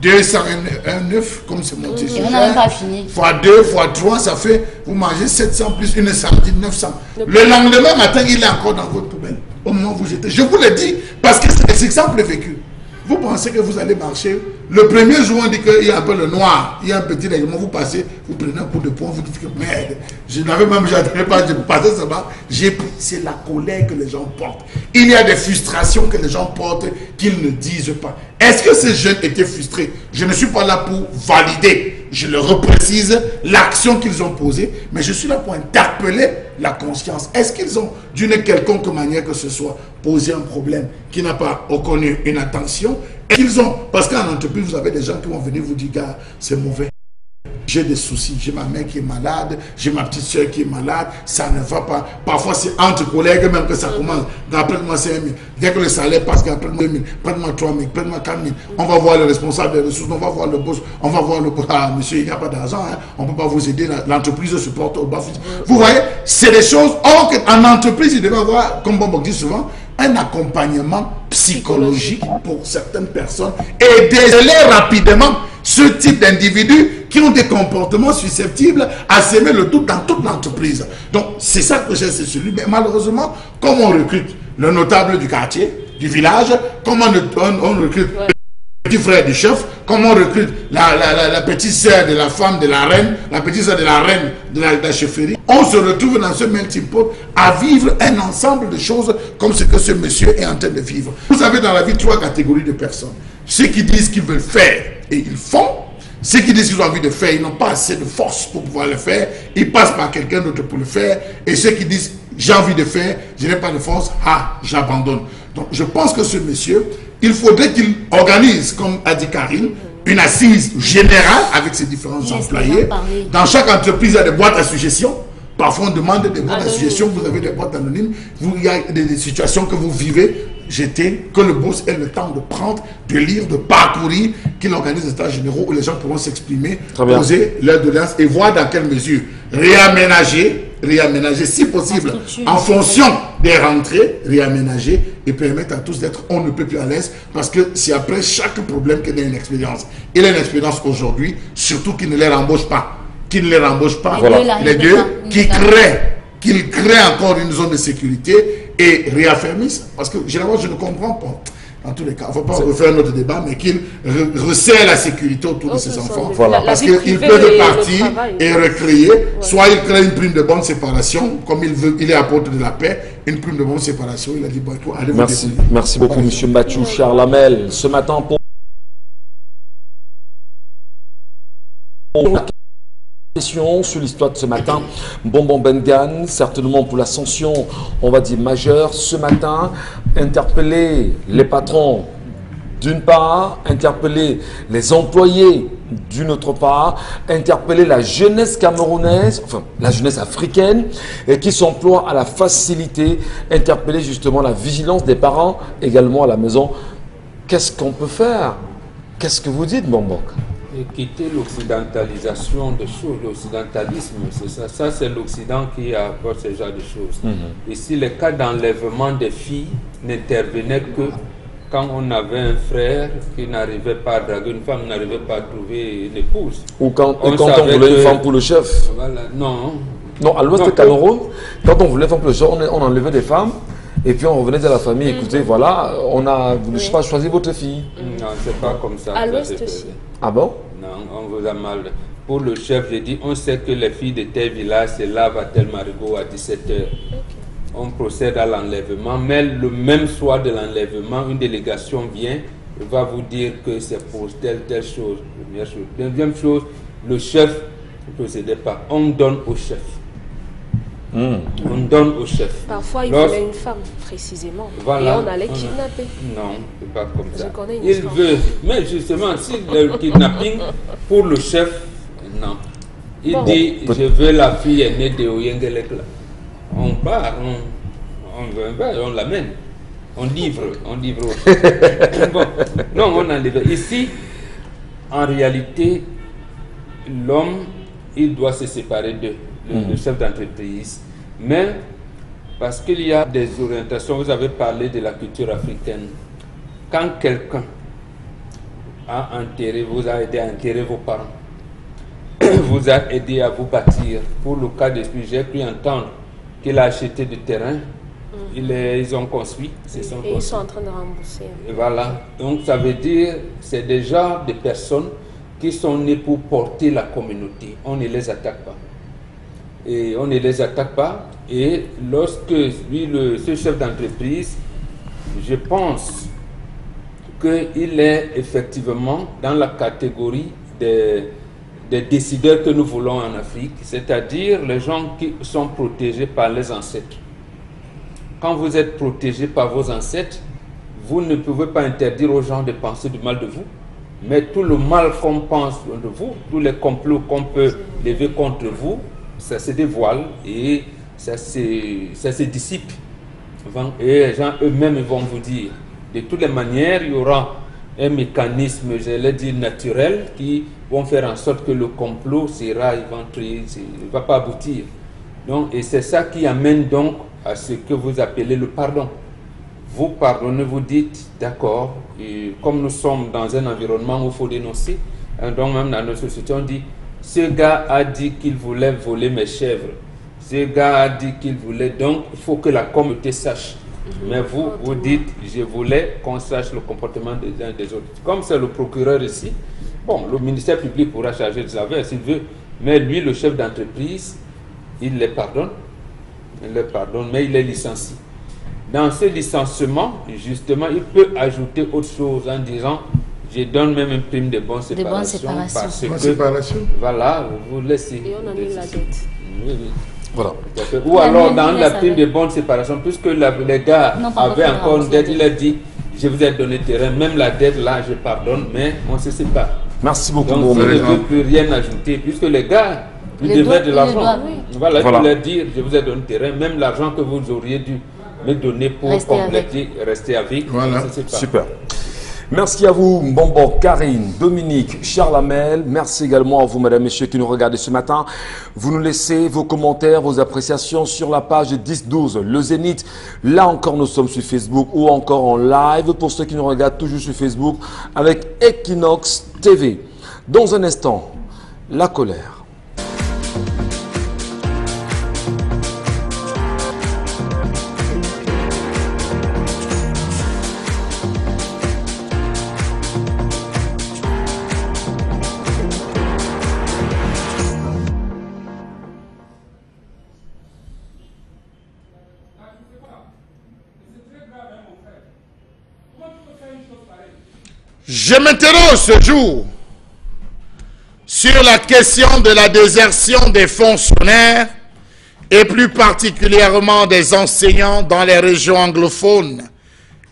209, comme c'est monté. Et on n'a même pas fini. Fois 2, fois 3, ça fait, vous mangez 700 plus une sardine, 900. Le lendemain matin, il est encore dans votre poubelle. Au moment où vous jetez. Je vous le dis, parce que c'est des exemples vécus. Vous pensez que vous allez marcher. Le premier jour, on dit qu'il y a un peu le noir, il y a un petit règlement, vous passez, vous prenez un coup de poing, vous dites que merde, je n'avais même jamais pas, je passais seulement, j'ai pris. C'est la colère que les gens portent. Il y a des frustrations que les gens portent qu'ils ne disent pas. Est-ce que ces jeunes étaient frustrés? Je ne suis pas là pour valider, je le reprécise, l'action qu'ils ont posée, mais je suis là pour interpeller la conscience. Est-ce qu'ils ont, d'une quelconque manière que ce soit, posé un problème qui n'a pas reconnu une attention? Qu'ils ont, parce qu'en entreprise, vous avez des gens qui vont venir vous dire, gars, c'est mauvais. J'ai des soucis, j'ai ma mère qui est malade, j'ai ma petite soeur qui est malade, ça ne va pas. Parfois, c'est entre collègues même que ça commence. Prête-moi 5 000. Dès que le salaire passe, prête-moi 2 000, prête-moi 3 000, prête-moi 4 000. On va voir le responsable des ressources, on va voir le boss, on va voir le boss. Ah, monsieur, il n'y a pas d'argent, hein, on ne peut pas vous aider, l'entreprise se porte au bas. Vous voyez, c'est des choses. Or, en entreprise, il devait avoir, comme Bombok dit souvent, un accompagnement psychologique pour certaines personnes et déceler rapidement ce type d'individus qui ont des comportements susceptibles à s'aimer le tout dans toute l'entreprise. Donc, c'est ça que j'ai celui. Mais malheureusement, comme on recrute le notable du quartier, du village, comme on recrute le petit frère du chef, comme on recrute la petite sœur de la femme de la reine, la petite sœur de la reine de la chefferie, on se retrouve dans ce melting pot à vivre un ensemble de choses comme ce que ce monsieur est en train de vivre. Vous avez dans la vie 3 catégories de personnes. Ceux qui disent qu'ils veulent faire et ils font. Ceux qui disent qu'ils ont envie de faire, ils n'ont pas assez de force pour pouvoir le faire. Ils passent par quelqu'un d'autre pour le faire. Et ceux qui disent j'ai envie de faire, je n'ai pas de force, j'abandonne. Donc je pense que ce monsieur, il faudrait qu'il organise, comme a dit Karine, une assise générale avec ses différents employés. Dans chaque entreprise, il y a des boîtes à suggestions. Parfois, on demande des boîtes à suggestions. Vous avez des boîtes anonymes. Il y a des situations que vous vivez. Que le boss ait le temps de prendre, de lire, de parcourir, qu'il organise des états généraux où les gens pourront s'exprimer, poser leurs doléances et voir dans quelle mesure réaménager si possible en fonction des rentrées, réaménager et permettre à tous d'être on ne peut plus à l'aise parce que c'est après chaque problème qu'il y a une expérience. Il a une expérience aujourd'hui, surtout qu'il ne les rembauche pas. Voilà. Les deux qui créent encore une zone de sécurité et réaffermissent, parce que généralement je ne comprends pas. En tous les cas, il ne faut pas refaire notre débat, mais qu'il resserre la sécurité autour de ses enfants. Voilà. Parce qu'ils peuvent partir et recréer, soit il crée une prime de bonne séparation, comme il est apôtre de la paix, une prime de bonne séparation, il a dit, bon, allez vous merci. Merci beaucoup, M. Mathieu Charlamel. Ce matin, pour sur l'histoire de ce matin, Bonbon Bengan, certainement pour l'ascension, on va dire majeure, ce matin, interpeller les patrons d'une part, interpeller les employés d'une autre part, interpeller la jeunesse camerounaise, enfin la jeunesse africaine, et qui s'emploie à la facilité, interpeller justement la vigilance des parents également à la maison. Qu'est-ce qu'on peut faire? Qu'est-ce que vous dites, Bonbon? Et quitter l'occidentalisation des choses, l'occidentalisme, c'est ça. Ça, c'est l'Occident qui apporte ce genre de choses. Ici, les cas d'enlèvement des filles n'intervenaient que quand on avait un frère qui n'arrivait pas à draguer une femme, n'arrivait pas à trouver une épouse. Ou quand on voulait une femme pour le chef. Voilà, non. Non, à l'ouest de Cameroun, quand on voulait faire le genre, on enlevait des femmes. Et puis on revenait de la famille, écoutez, voilà, on a, je sais pas, choisi votre fille. Non, c'est pas comme ça. À que ça l'ouest se aussi. faisait. Ah bon? Non, on vous a mal. Pour le chef, j'ai dit, on sait que les filles de tel village se lavent à tel marigot à 17h. On procède à l'enlèvement, mais le même soir de l'enlèvement, une délégation vient et va vous dire que c'est pour telle chose. Première chose. Deuxième chose, le chef ne procédait pas. On donne au chef. On donne au chef. Parfois, il voulait une femme, précisément. Voilà, et on allait kidnapper. Non, c'est pas comme ça. Je connais une Il histoire. veut, mais justement, si le kidnapping pour le chef, non. Il dit, je veux la fille aînée de Oyengelek là. On part, on l'amène. On livre au chef. Bon, non, on enlève. Ici, en réalité, l'homme, il doit se séparer d'eux, le chef d'entreprise. Mais, parce qu'il y a des orientations, vous avez parlé de la culture africaine. Quand quelqu'un a enterré, vous a aidé à enterrer vos parents, vous a aidé à vous bâtir. Pour le cas d'esprit, j'ai pu entendre qu'il a acheté du terrain, ils ont construit, Et ils sont en train de rembourser. Et voilà, donc ça veut dire c'est des genres de personnes qui sont nées pour porter la communauté. On ne les attaque pas. Et on ne les attaque pas. Et lorsque lui, ce chef d'entreprise, je pense qu'il est effectivement dans la catégorie des décideurs que nous voulons en Afrique, c'est-à-dire les gens qui sont protégés par les ancêtres. Quand vous êtes protégé par vos ancêtres, vous ne pouvez pas interdire aux gens de penser du mal de vous, mais tout le mal qu'on pense de vous, tous les complots qu'on peut lever contre vous, ça se dévoile et ça se dissipe. Et les gens eux-mêmes vont vous dire, de toutes les manières, il y aura un mécanisme, j'allais dire naturel, qui vont faire en sorte que le complot sera éventré, ne va pas aboutir. Donc, et c'est ça qui amène donc à ce que vous appelez le pardon. Vous pardonnez, vous dites, d'accord, comme nous sommes dans un environnement où il faut dénoncer, donc même dans notre société, on dit, ce gars a dit qu'il voulait voler mes chèvres. Ce gars a dit qu'il voulait, donc il faut que la communauté sache. Mais vous, vous dites, je voulais qu'on sache le comportement des uns et des autres. Comme c'est le procureur ici, bon, le ministère public pourra charger de l'affaire s'il veut, mais lui, le chef d'entreprise, il les pardonne, mais il les licencie. Dans ce licenciement, justement, il peut ajouter autre chose en disant, je donne même une prime de bonne séparation. Parce que, voilà, vous laissez. Et on annule la dette. Oui. Voilà. Ou alors dans la prime de bonne séparation, puisque les gars avaient encore une dette, il a dit, je vous ai donné terrain, même la dette là, je pardonne, mais on se sépare. Merci beaucoup. Donc, je ne veux plus rien ajouter, puisque les gars, ils devaient de l'argent. Voilà, je voulais dire, je vous ai donné terrain, même l'argent que vous auriez dû me donner pour compléter, rester avec. Voilà, super. Merci à vous, Mbombo, Karine, Dominique, Charles Amel. Merci également à vous, mesdames et messieurs, qui nous regardez ce matin. Vous nous laissez vos commentaires, vos appréciations sur la page 10-12, le Zénith. Là encore, nous sommes sur Facebook ou encore en live pour ceux qui nous regardent toujours sur Facebook avec Equinox TV. Dans un instant, la colère. Je m'interroge ce jour sur la question de la désertion des fonctionnaires et plus particulièrement des enseignants dans les régions anglophones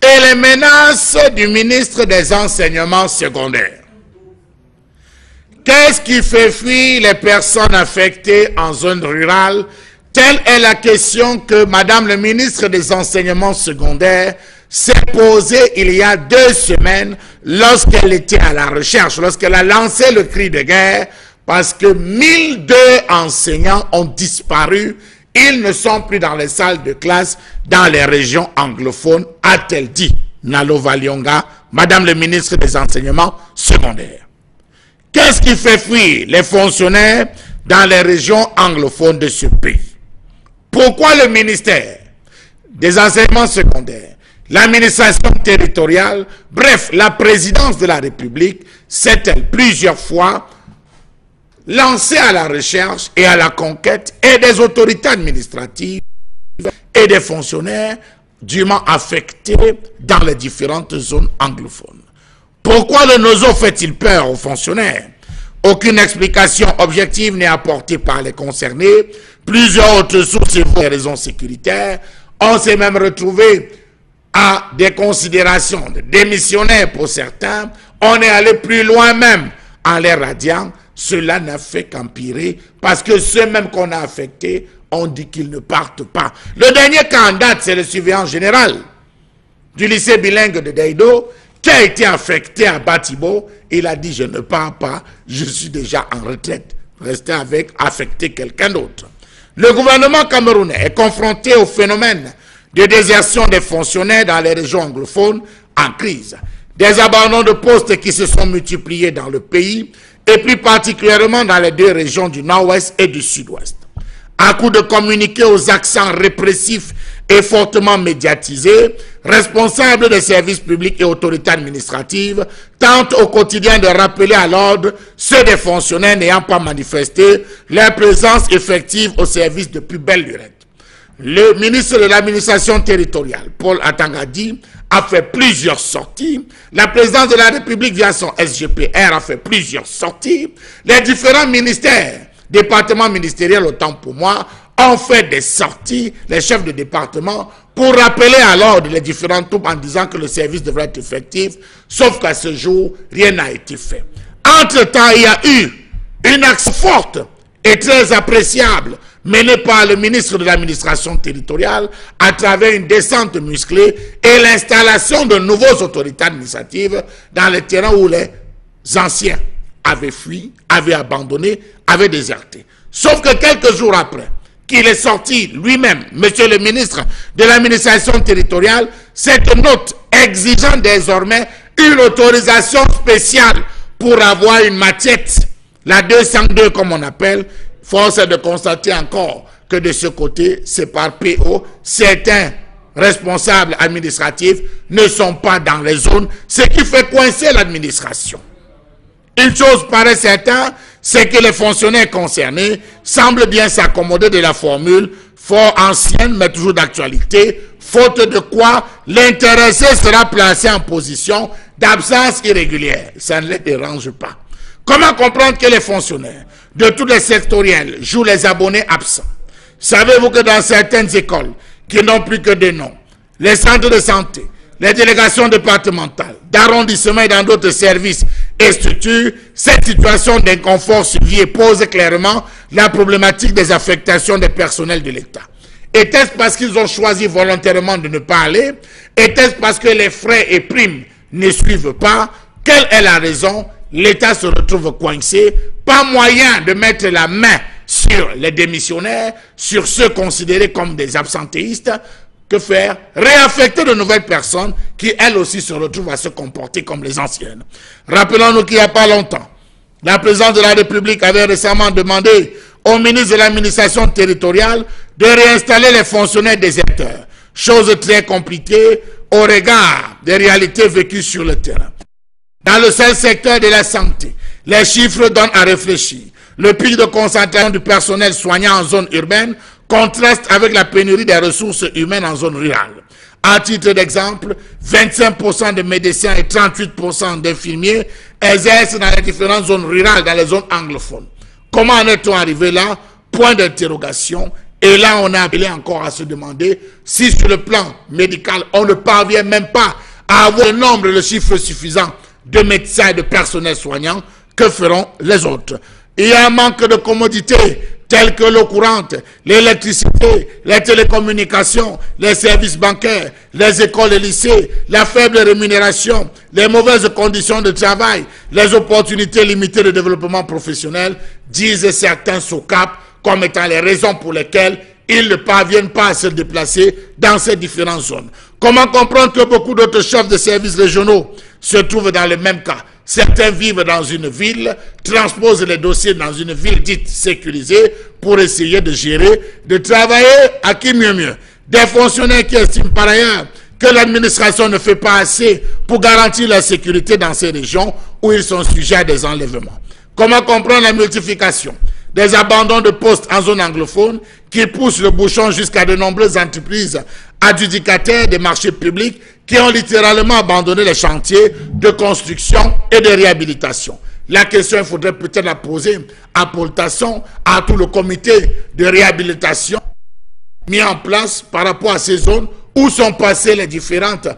et les menaces du ministre des Enseignements secondaires. Qu'est-ce qui fait fuir les personnes affectées en zone rurale? Telle est la question que Madame le ministre des Enseignements secondaires s'est posée il y a 2 semaines lorsqu'elle était à la recherche, lorsqu'elle a lancé le cri de guerre parce que 1002 enseignants ont disparu. Ils ne sont plus dans les salles de classe dans les régions anglophones, a-t-elle dit Nalo Valionga, Madame le ministre des Enseignements secondaires. Qu'est-ce qui fait fuir les fonctionnaires dans les régions anglophones de ce pays. Pourquoi le ministère des enseignements secondaires, l'administration territoriale, bref, la présidence de la République, s'est-elle plusieurs fois lancée à la recherche et à la conquête et des autorités administratives et des fonctionnaires dûment affectés dans les différentes zones anglophones? Pourquoi le NOZO fait-il peur aux fonctionnaires? Aucune explication objective n'est apportée par les concernés. Plusieurs autres sources évoquent des raisons sécuritaires. On s'est même retrouvé à des considérations de démissionnaires pour certains. On est allé plus loin même en les radiant. Cela n'a fait qu'empirer parce que ceux mêmes qu'on a affectés ont dit qu'ils ne partent pas. Le dernier cas en date, c'est le surveillant général du lycée bilingue de Deido qui a été affecté à Batibo. Il a dit: je ne pars pas, je suis déjà en retraite. Restez avec, affecter quelqu'un d'autre. Le gouvernement camerounais est confronté au phénomène de désertion des fonctionnaires dans les régions anglophones en crise. Des abandons de postes qui se sont multipliés dans le pays et plus particulièrement dans les deux régions du nord-ouest et du sud-ouest. À coup de communiquer aux accents répressifs et fortement médiatisés, responsables des services publics et autorités administratives tentent au quotidien de rappeler à l'ordre ceux des fonctionnaires n'ayant pas manifesté leur présence effective au service depuis belle lurette. Le ministre de l'administration territoriale, Paul Atangadi, a fait plusieurs sorties. La présidence de la République, via son SGPR, a fait plusieurs sorties. Les différents ministères, départements ministériels, autant pour moi, ont fait des sorties, les chefs de département, pour rappeler à l'ordre les différentes troupes en disant que le service devrait être effectif, sauf qu'à ce jour, rien n'a été fait. Entre-temps, il y a eu une action forte et très appréciable menée par le ministre de l'administration territoriale à travers une descente musclée et l'installation de nouvelles autorités administratives dans les terrains où les anciens avaient fui, avaient abandonné, avaient déserté. Sauf que quelques jours après qu'il est sorti lui-même, monsieur le ministre de l'administration territoriale, cette note exigeant désormais une autorisation spéciale pour avoir une maquette, la 202 comme on appelle. Force est de constater encore que de ce côté, c'est par PO, certains responsables administratifs ne sont pas dans les zones, ce qui fait coincer l'administration. Une chose paraît certaine, c'est que les fonctionnaires concernés semblent bien s'accommoder de la formule fort ancienne mais toujours d'actualité, faute de quoi l'intéressé sera placé en position d'absence irrégulière. Ça ne les dérange pas. Comment comprendre que les fonctionnaires de tous les sectoriels jouent les abonnés absents? Savez-vous que dans certaines écoles qui n'ont plus que des noms, les centres de santé, les délégations départementales, d'arrondissement et dans d'autres services et structures, cette situation d'inconfort survient et pose clairement la problématique des affectations des personnels de l'État. Était-ce parce qu'ils ont choisi volontairement de ne pas aller? Était-ce parce que les frais et primes ne suivent pas? Quelle est la raison? L'État se retrouve coincé, pas moyen de mettre la main sur les démissionnaires, sur ceux considérés comme des absentéistes. Que faire? Réaffecter de nouvelles personnes qui, elles aussi, se retrouvent à se comporter comme les anciennes. Rappelons-nous qu'il n'y a pas longtemps, la présidence de la République avait récemment demandé au ministre de l'administration territoriale de réinstaller les fonctionnaires déserteurs. Chose très compliquée au regard des réalités vécues sur le terrain. Dans le seul secteur de la santé, les chiffres donnent à réfléchir. Le pic de concentration du personnel soignant en zone urbaine contraste avec la pénurie des ressources humaines en zone rurale. À titre d'exemple, 25% de médecins et 38% d'infirmiers exercent dans les différentes zones rurales, dans les zones anglophones. Comment en est-on arrivé là? Point d'interrogation. Et là, on a appelé encore à se demander si sur le plan médical, on ne parvient même pas à avoir le nombre, le chiffre suffisant de médecins et de personnel soignant. Que feront les autres? Il y a un manque de commodités telles que l'eau courante, l'électricité, les télécommunications, les services bancaires, les écoles et lycées, la faible rémunération, les mauvaises conditions de travail, les opportunités limitées de développement professionnel, disent certains SOCAP comme étant les raisons pour lesquelles ils ne parviennent pas à se déplacer dans ces différentes zones. Comment comprendre que beaucoup d'autres chefs de services régionaux se trouvent dans le même cas? Certains vivent dans une ville, transposent les dossiers dans une ville dite sécurisée pour essayer de gérer, de travailler à qui mieux mieux. Des fonctionnaires qui estiment par ailleurs que l'administration ne fait pas assez pour garantir la sécurité dans ces régions où ils sont sujets à des enlèvements. Comment comprendre la multiplication des abandons de postes en zone anglophone qui poussent le bouchon jusqu'à de nombreuses entreprises adjudicataires des marchés publics qui ont littéralement abandonné les chantiers de construction et de réhabilitation? La question, il faudrait peut-être la poser à Paul Tasson, à tout le comité de réhabilitation mis en place par rapport à ces zones où sont passées les différentes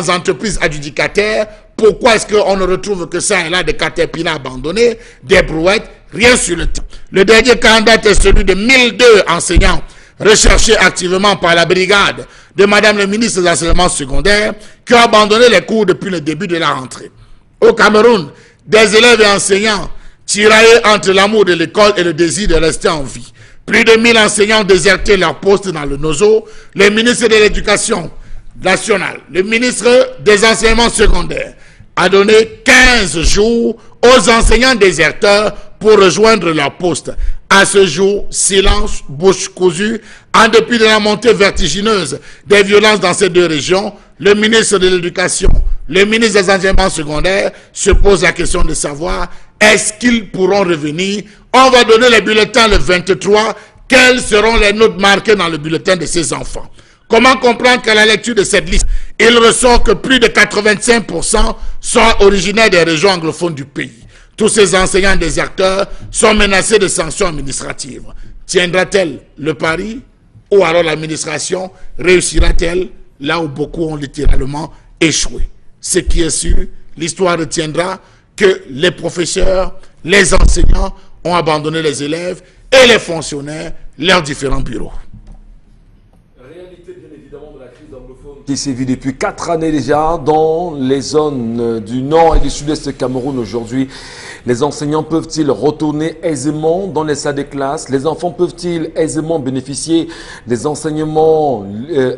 entreprises adjudicataires. Pourquoi est-ce qu'on ne retrouve que ça et là des caterpillars abandonnés, des brouettes, rien sur le terrain? Le dernier candidat est celui de 1002 enseignants recherchés activement par la brigade de Madame le ministre des Enseignements secondaires qui ont abandonné les cours depuis le début de la rentrée. Au Cameroun, des élèves et enseignants tiraillés entre l'amour de l'école et le désir de rester en vie. Plus de 1000 enseignants ont déserté leur poste dans le NOZO. Le ministre de l'Éducation nationale, le ministre des Enseignements secondaires a donné 15 jours aux enseignants déserteurs pour rejoindre leur poste. À ce jour, silence, bouche cousue, en dépit de la montée vertigineuse des violences dans ces deux régions, le ministre de l'Éducation, le ministre des Enseignements secondaires se pose la question de savoir est-ce qu'ils pourront revenir. On va donner les bulletins le 23. Quelles seront les notes marquées dans le bulletin de ces enfants? Comment comprendre qu'à la lecture de cette liste, il ressort que plus de 85% sont originaires des régions anglophones du pays? Tous ces enseignants déserteurs sont menacés de sanctions administratives. Tiendra-t-elle le pari ou alors l'administration réussira-t-elle là où beaucoup ont littéralement échoué? Ce qui est sûr, l'histoire retiendra que les professeurs, les enseignants ont abandonné les élèves et les fonctionnaires, leurs différents bureaux. Réalité, bien évidemment, de la crise anglophone qui sévit depuis 4 années déjà dans les zones du nord et du sud-est du Cameroun aujourd'hui. Les enseignants peuvent-ils retourner aisément dans les salles de classe? Les enfants peuvent-ils aisément bénéficier des enseignements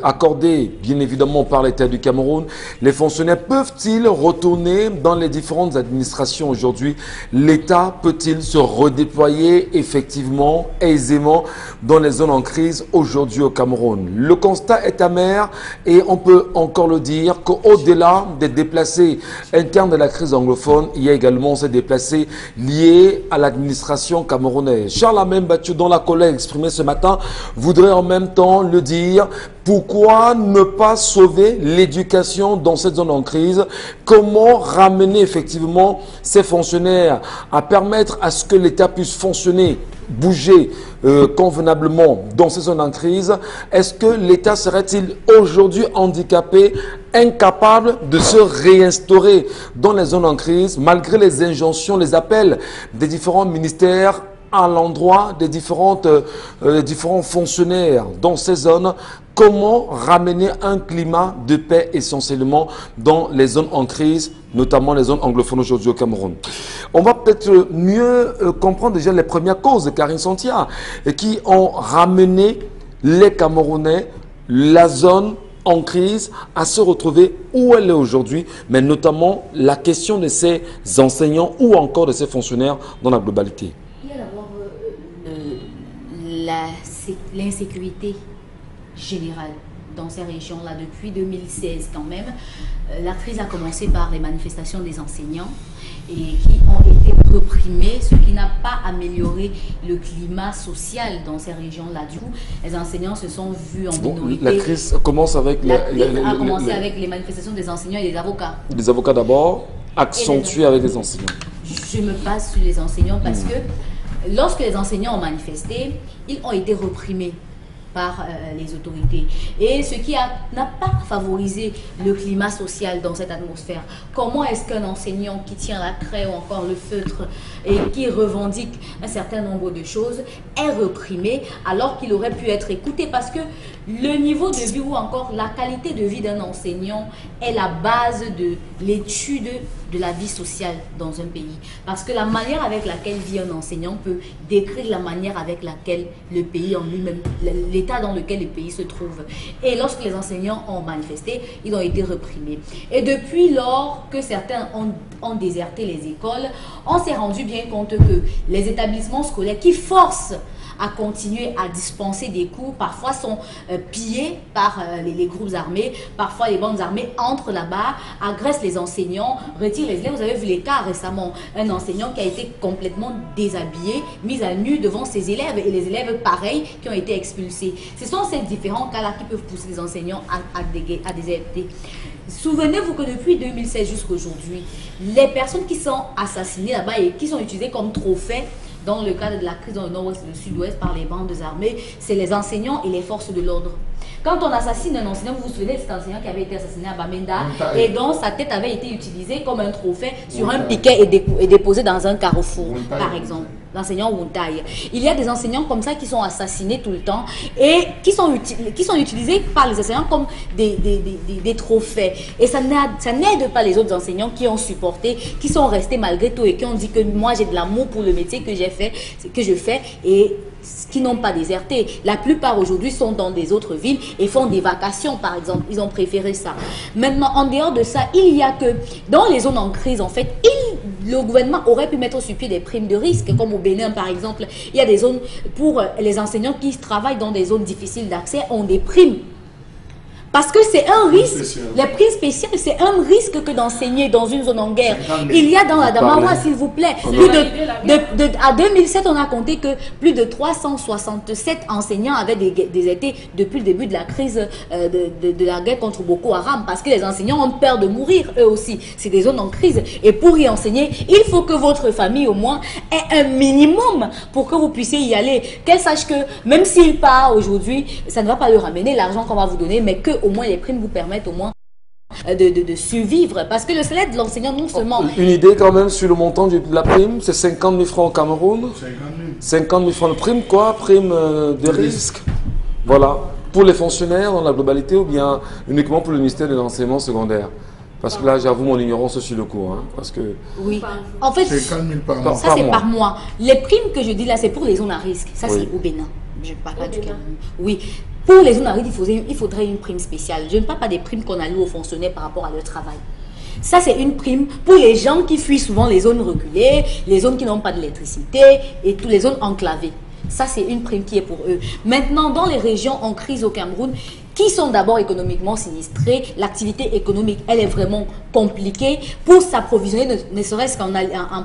accordés, bien évidemment, par l'État du Cameroun? Les fonctionnaires peuvent-ils retourner dans les différentes administrations aujourd'hui? L'État peut-il se redéployer effectivement, aisément, dans les zones en crise aujourd'hui au Cameroun? Le constat est amer et on peut encore le dire qu'au-delà des déplacés internes de la crise anglophone, il y a également ces déplacés liés à l'administration camerounaise. Charles Amem Bathiou, dont la collègue exprimée ce matin, voudrait en même temps le dire. Pourquoi ne pas sauver l'éducation dans cette zone en crise? Comment ramener effectivement ces fonctionnaires à permettre à ce que l'État puisse fonctionner, bouger convenablement dans ces zones en crise? Est-ce que l'État serait-il aujourd'hui handicapé, incapable de se réinstaurer dans les zones en crise malgré les injonctions, les appels des différents ministères à l'endroit des différents fonctionnaires dans ces zones? Comment ramener un climat de paix essentiellement dans les zones en crise, notamment les zones anglophones aujourd'hui au Cameroun? On va peut-être mieux comprendre déjà les premières causes de Karine Santia qui ont ramené les Camerounais, la zone en crise, à se retrouver où elle est aujourd'hui, mais notamment la question de ces enseignants ou encore de ces fonctionnaires dans la globalité. Il y a d'abord l'insécurité générale dans ces régions-là depuis 2016 quand même. La crise a commencé par les manifestations des enseignants et qui ont été reprimées, ce qui n'a pas amélioré le climat social dans ces régions-là. Du coup, les enseignants se sont vus en minorité. La crise commence avec avec les manifestations des enseignants et des avocats. Les avocats d'abord, accentués avec les enseignants. Je me base sur les enseignants parce que lorsque les enseignants ont manifesté, ils ont été reprimés par les autorités. Et ce qui n'a pas favorisé le climat social dans cette atmosphère. Comment est-ce qu'un enseignant qui tient la craie ou encore le feutre et qui revendique un certain nombre de choses est reprimé alors qu'il aurait pu être écouté? Parce que le niveau de vie ou encore la qualité de vie d'un enseignant est la base de l'étude de la vie sociale dans un pays. Parce que la manière avec laquelle vit un enseignant peut décrire la manière avec laquelle le pays en lui-même, l'État l'état dans lequel le pays se trouve. Et lorsque les enseignants ont manifesté, ils ont été reprimés. Et depuis lors que certains ont déserté les écoles, on s'est rendu bien compte que les établissements scolaires qui forcent à continuer à dispenser des cours, parfois sont pillés par les groupes armés, parfois les bandes armées entrent là-bas, agressent les enseignants, retirent les élèves. Vous avez vu les cas récemment, un enseignant qui a été complètement déshabillé, mis à nu devant ses élèves, et les élèves pareils qui ont été expulsés. Ce sont ces différents cas-là qui peuvent pousser les enseignants à déserter. Souvenez-vous que depuis 2016 jusqu'à aujourd'hui, les personnes qui sont assassinées là-bas et qui sont utilisées comme trophées dans le cadre de la crise dans le nord-ouest et le sud-ouest par les bandes armées, c'est les enseignants et les forces de l'ordre. Quand on assassine un enseignant, vous vous souvenez de cet enseignant qui avait été assassiné à Bamenda et dont sa tête avait été utilisée comme un trophée sur un piquet et déposé dans un carrefour, par exemple. L'enseignant Wuntai. Il y a des enseignants comme ça qui sont assassinés tout le temps et qui sont utilisés par les enseignants comme des trophées. Et ça n'aide pas les autres enseignants qui ont supporté, qui sont restés malgré tout et qui ont dit que moi j'ai de l'amour pour le métier que je fais et qui n'ont pas déserté. La plupart aujourd'hui sont dans des autres villes et font des vacations par exemple. Ils ont préféré ça. Maintenant, en dehors de ça, il y a que dans les zones en crise, en fait, le gouvernement aurait pu mettre sur pied des primes de risque, comme au Bénin par exemple. Il y a des zones pour les enseignants qui travaillent dans des zones difficiles d'accès ont des primes. Parce que c'est un risque, les primes spéciales, c'est un risque que d'enseigner dans une zone en guerre. Il y a dans la Damawa, s'il vous plaît, à 2007, on a compté que plus de 367 enseignants avaient déserté depuis le début de la crise de la guerre contre Boko Haram, parce que les enseignants ont peur de mourir, eux aussi. C'est des zones en crise. Et pour y enseigner, il faut que votre famille, au moins, ait un minimum pour que vous puissiez y aller. Qu'elle sache que, même s'il part aujourd'hui, ça ne va pas lui ramener l'argent qu'on va vous donner, mais que au moins les primes vous permettent au moins de survivre. Parce que le salaire de l'enseignant, non seulement... Une idée quand même sur le montant de la prime, c'est 50 000 francs au Cameroun. 50 000 francs de prime, quoi? Prime de risque. Voilà. Pour les fonctionnaires dans la globalité ou bien uniquement pour le ministère de l'enseignement secondaire? Parce que là, j'avoue mon ignorance sur le coup. Hein, parce que... Oui. En fait, ça c'est par mois. Les primes que je dis là, c'est pour les zones à risque. Ça, c'est au Bénin. Je ne parle pas du Cameroun. Oui. Pour les zones à risque, il faudrait une prime spéciale. Je ne parle pas des primes qu'on alloue aux fonctionnaires par rapport à leur travail. Ça, c'est une prime pour les gens qui fuient souvent les zones reculées, les zones qui n'ont pas d'électricité et toutes les zones enclavées. Ça, c'est une prime qui est pour eux. Maintenant, dans les régions en crise au Cameroun, qui sont d'abord économiquement sinistrées, l'activité économique, elle est vraiment compliquée. Pour s'approvisionner, ne serait-ce qu'en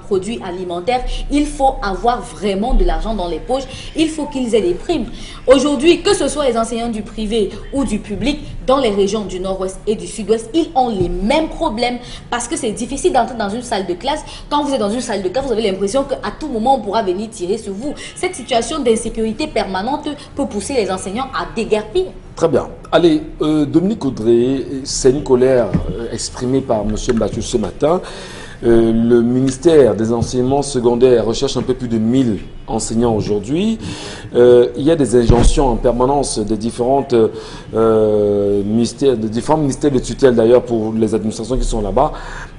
produits alimentaires, il faut avoir vraiment de l'argent dans les poches. Il faut qu'ils aient des primes. Aujourd'hui, que ce soit les enseignants du privé ou du public, dans les régions du nord-ouest et du sud-ouest, ils ont les mêmes problèmes parce que c'est difficile d'entrer dans une salle de classe. Quand vous êtes dans une salle de classe, vous avez l'impression qu'à tout moment, on pourra venir tirer sur vous. Cette situation d'insécurité permanente peut pousser les enseignants à déguerpir. Très bien. Allez, Dominique Audrey, c'est une colère exprimée par M. Mbathiou ce matin. Le ministère des enseignements secondaires recherche un peu plus de 1000 enseignants aujourd'hui. Il y a des injonctions en permanence des différents ministères de tutelle d'ailleurs pour les administrations qui sont là-bas.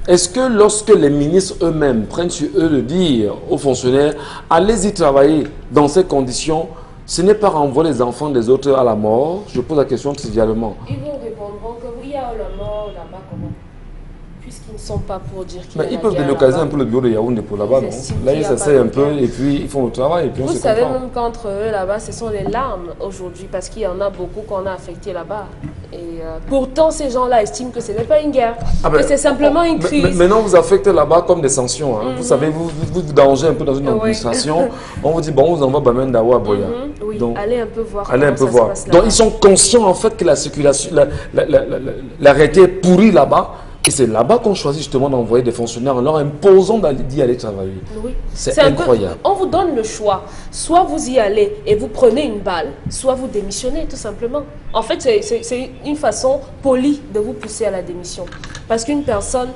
Est-ce que lorsque les ministres eux-mêmes prennent sur eux de dire aux fonctionnaires « allez-y travailler dans ces conditions », ce n'est pas renvoyer les enfants des autres à la mort? Je pose la question trivialement. Ils vous répondront que oui, il y a la mort là-bas, comment? Puisqu'ils ne sont pas pour dire qu'il y a la guerre. Ils peuvent délocaliser un peu le bureau de Yaoundé pour là-bas, non? Là, ils s'essayent un peu et puis ils font le travail. Et puis vous savez même qu'entre eux là-bas, ce sont les larmes aujourd'hui parce qu'il y en a beaucoup qu'on a affectés là-bas. Et pourtant, ces gens-là estiment que ce n'est pas une guerre, que c'est simplement une crise. Maintenant, vous affectez là-bas comme des sanctions. Hein. Vous savez, vous dangez un peu dans une administration. On vous dit, bon, on vous envoie Bamendawa à Boya. Oui, donc, allez un peu voir. Allez un peu voir. Donc, ils sont conscients en fait que la circulation, la réalité est pourrie là-bas. Et c'est là-bas qu'on choisit justement d'envoyer des fonctionnaires en leur imposant d'y aller travailler. Oui. C'est incroyable. On vous donne le choix. Soit vous y allez et vous prenez une balle, soit vous démissionnez tout simplement. En fait, c'est une façon polie de vous pousser à la démission. Parce qu'une personne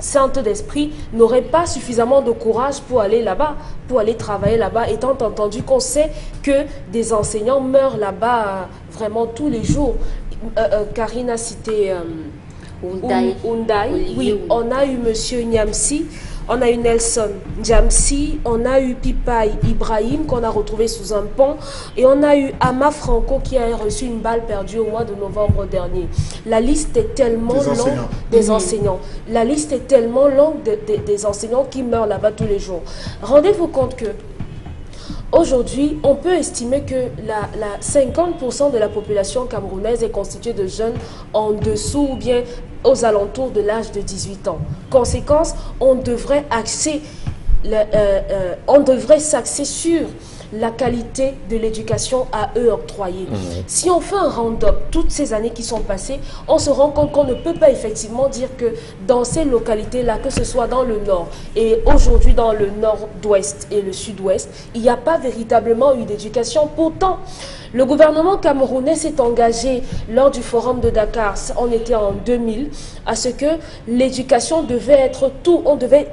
sainte d'esprit n'aurait pas suffisamment de courage pour aller là-bas, pour aller travailler là-bas, étant entendu qu'on sait que des enseignants meurent là-bas vraiment tous les jours. Karine a cité... Undaï. Oui, on a eu M. Niamsi, on a eu Nelson Djamsi, on a eu Pipaï Ibrahim qu'on a retrouvé sous un pont et on a eu Ama Franco qui a reçu une balle perdue au mois de novembre dernier. La liste est tellement longue des enseignants. La liste est tellement longue des enseignants qui meurent là-bas tous les jours. Rendez-vous compte que aujourd'hui, on peut estimer que 50% de la population camerounaise est constituée de jeunes en dessous ou bien aux alentours de l'âge de 18 ans. Conséquence, on devrait s'axer sur la qualité de l'éducation à eux octroyée. Si on fait un round-up toutes ces années qui sont passées, on se rend compte qu'on ne peut pas effectivement dire que dans ces localités-là, que ce soit dans le nord et aujourd'hui dans le nord-ouest et le sud-ouest, il n'y a pas véritablement eu d'éducation. Pourtant, le gouvernement camerounais s'est engagé lors du forum de Dakar, on était en 2000, à ce que l'éducation devait être tout, on devait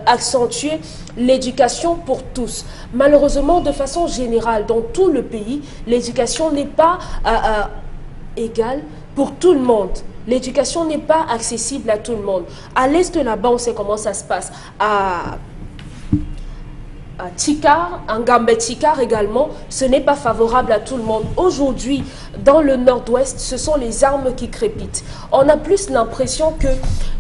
accentuer l'éducation pour tous. Malheureusement, de façon générale, dans tout le pays, l'éducation n'est pas égale pour tout le monde. L'éducation n'est pas accessible à tout le monde. À l'est là-bas, on sait comment ça se passe. À Tikar, en Gambé-Tikar également, ce n'est pas favorable à tout le monde. Aujourd'hui, dans le nord-ouest, ce sont les armes qui crépitent. On a plus l'impression que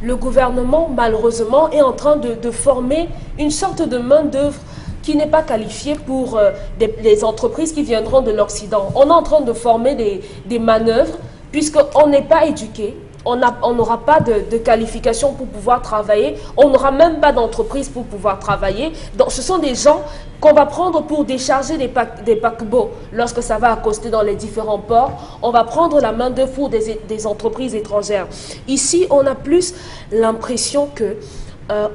le gouvernement, malheureusement, est en train de former une sorte de main-d'œuvre qui n'est pas qualifiée pour les entreprises qui viendront de l'Occident. On est en train de former des manœuvres, puisqu'on n'est pas éduqué. On n'aura pas de qualification pour pouvoir travailler. On n'aura même pas d'entreprise pour pouvoir travailler. Donc, ce sont des gens qu'on va prendre pour décharger des paquebots lorsque ça va accoster dans les différents ports. On va prendre la main d'œuvre pour des entreprises étrangères. Ici, on a plus l'impression que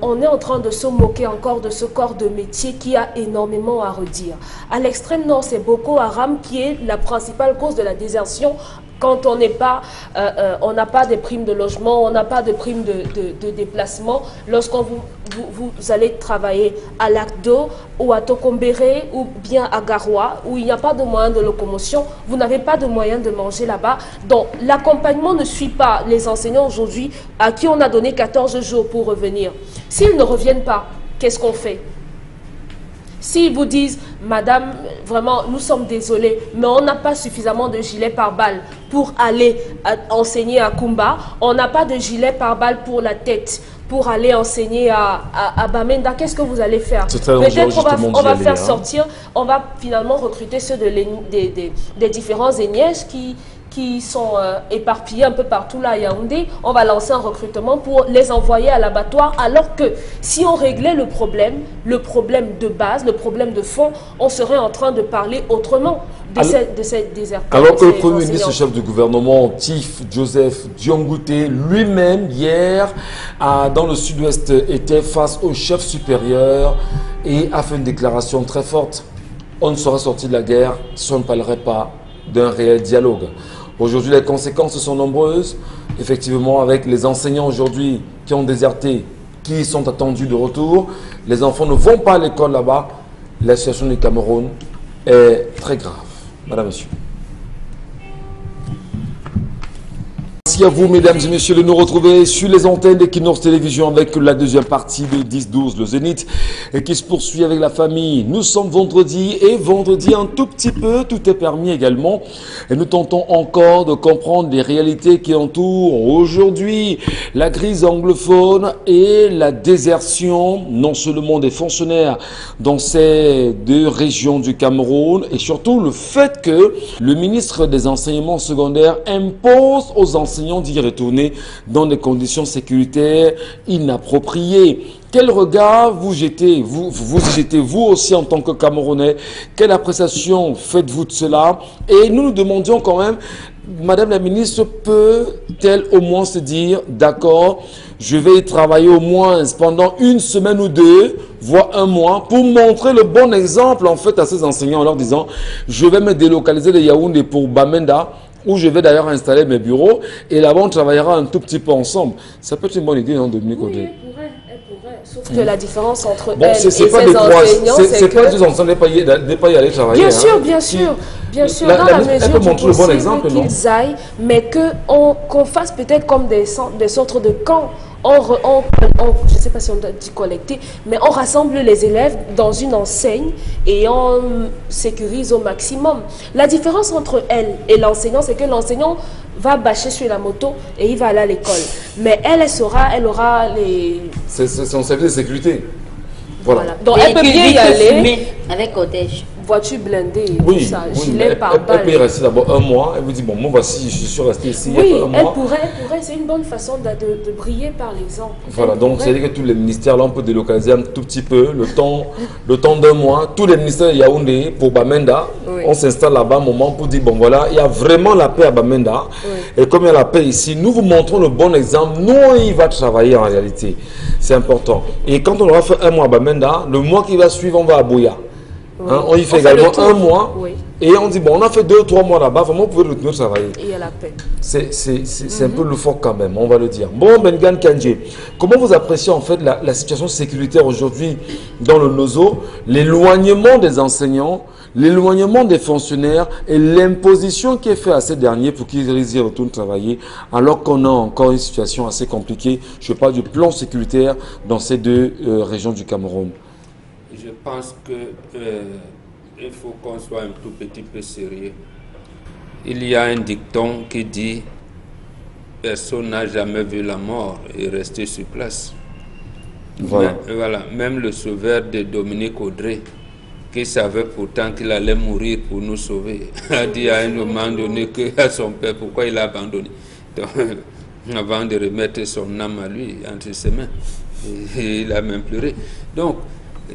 on est en train de se moquer encore de ce corps de métier qui a énormément à redire. À l'extrême nord, c'est Boko Haram qui est la principale cause de la désertion. Quand on on n'a pas de primes de logement, on n'a pas de primes de déplacement. Lorsqu'on vous allez travailler à Lacdo ou à Tokombéré ou bien à Garoua, où il n'y a pas de moyens de locomotion, vous n'avez pas de moyens de manger là-bas. Donc l'accompagnement ne suit pas les enseignants aujourd'hui à qui on a donné 14 jours pour revenir. S'ils ne reviennent pas, qu'est-ce qu'on fait ? S'ils vous disent, madame, vraiment, nous sommes désolés, mais on n'a pas suffisamment de gilets pare-balles pour aller enseigner à Kumba, on n'a pas de gilets pare-balles pour la tête, pour aller enseigner à Bamenda, qu'est-ce que vous allez faire? Peut-être qu'on va faire sortir, on va finalement recruter ceux des différents ENIEJ qui sont éparpillés un peu partout là à Yaoundé. On va lancer un recrutement pour les envoyer à l'abattoir, alors que si on réglait le problème de base, le problème de fond, on serait en train de parler autrement de cette désertion. Alors que le Premier ministre, chef du gouvernement, Tif Joseph Diongouté, lui-même hier dans le sud-ouest était face au chef supérieur et a fait une déclaration très forte. On ne serait sorti de la guerre si on ne parlerait pas d'un réel dialogue. Aujourd'hui, les conséquences sont nombreuses. Effectivement, avec les enseignants aujourd'hui qui ont déserté, qui sont attendus de retour, les enfants ne vont pas à l'école là-bas. La situation du Cameroun est très grave. Madame, monsieur. Merci à vous, mesdames et messieurs, de nous retrouver sur les antennes d'Equinox Télévision avec la deuxième partie de 10-12, le Zénith, et qui se poursuit avec la famille. Nous sommes vendredi, et vendredi un tout petit peu, tout est permis également. Et nous tentons encore de comprendre les réalités qui entourent aujourd'hui la crise anglophone et la désertion, non seulement des fonctionnaires dans ces deux régions du Cameroun, et surtout le fait que le ministre des Enseignements secondaires impose aux enseignants d'y retourner dans des conditions sécuritaires inappropriées. Quel regard vous jetez, vous jetez vous aussi en tant que Camerounais? Quelle appréciation faites-vous de cela? Et nous nous demandions quand même, Madame la ministre peut-elle au moins se dire, d'accord, je vais y travailler au moins pendant une semaine ou deux, voire un mois, pour montrer le bon exemple en fait à ces enseignants en leur disant, je vais me délocaliser de Yaoundé pour Bamenda, où je vais d'ailleurs installer mes bureaux, et là-bas on travaillera un tout petit peu ensemble. Ça peut être une bonne idée, non, Dominique Audrey? Oui, elle pourrait. Sauf que la différence entre elle et ses enseignants, c'est que... pas deux enseignants n'est pas y aller travailler. Bien sûr, bien sûr. Bien sûr, dans la mesure du possible qu'ils aillent, mais qu'on fasse peut-être comme des sortes de camps je ne sais pas si on doit dire collecter, mais on rassemble les élèves dans une enseigne et on sécurise au maximum. La différence entre elle et l'enseignant, c'est que l'enseignant va bâcher sur la moto et il va aller à l'école. Mais elle aura les... C'est son service de sécurité. Voilà. Donc elle peut bien y aller. Avec cortège. Voiture blindée et Oui, tout ça, oui, gilet pare-balles. elle peut y rester d'abord un mois. Elle vous dit, bon, moi voici, je suis resté ici Oui, un elle mois. pourrait, c'est une bonne façon de briller par l'exemple. Voilà, donc c'est-à-dire que tous les ministères, là, on peut délocaliser un tout petit peu, le temps d'un mois. Tous les ministères de Yaoundé, pour Bamenda, Oui. on s'installe là-bas un moment pour dire, bon voilà, il y a vraiment la paix à Bamenda. Oui. Et comme il y a la paix ici, nous vous montrons le bon exemple. Nous, on y va travailler en réalité. C'est important. Et quand on aura fait un mois à Bamenda, le mois qui va suivre, on va à Bouya. Hein, on y fait également un mois. Oui. Et on dit, bon, on a fait 2 ou 3 mois là-bas, vraiment, vous pouvez retourner travailler. Et il y a la paix. C'est un peu loufoque quand même, on va le dire. Bon, Bengan Kandji, comment vous appréciez en fait la situation sécuritaire aujourd'hui dans le Nozo, l'éloignement des enseignants, l'éloignement des fonctionnaires et l'imposition qui est faite à ces derniers pour qu'ils y retournent travailler, alors qu'on a encore une situation assez compliquée, je parle du plan sécuritaire dans ces 2 régions du Cameroun? Je pense que il faut qu'on soit un tout petit peu sérieux. Il y a un dicton qui dit « Personne n'a jamais vu la mort et resté sur place ». Voilà. Voilà. Même le sauveur de Dominique Audrey, qui savait pourtant qu'il allait mourir pour nous sauver, a dit à un moment donné que à son père pourquoi il a abandonné. Donc, avant de remettre son âme à lui entre ses mains. Et il a même pleuré. Donc,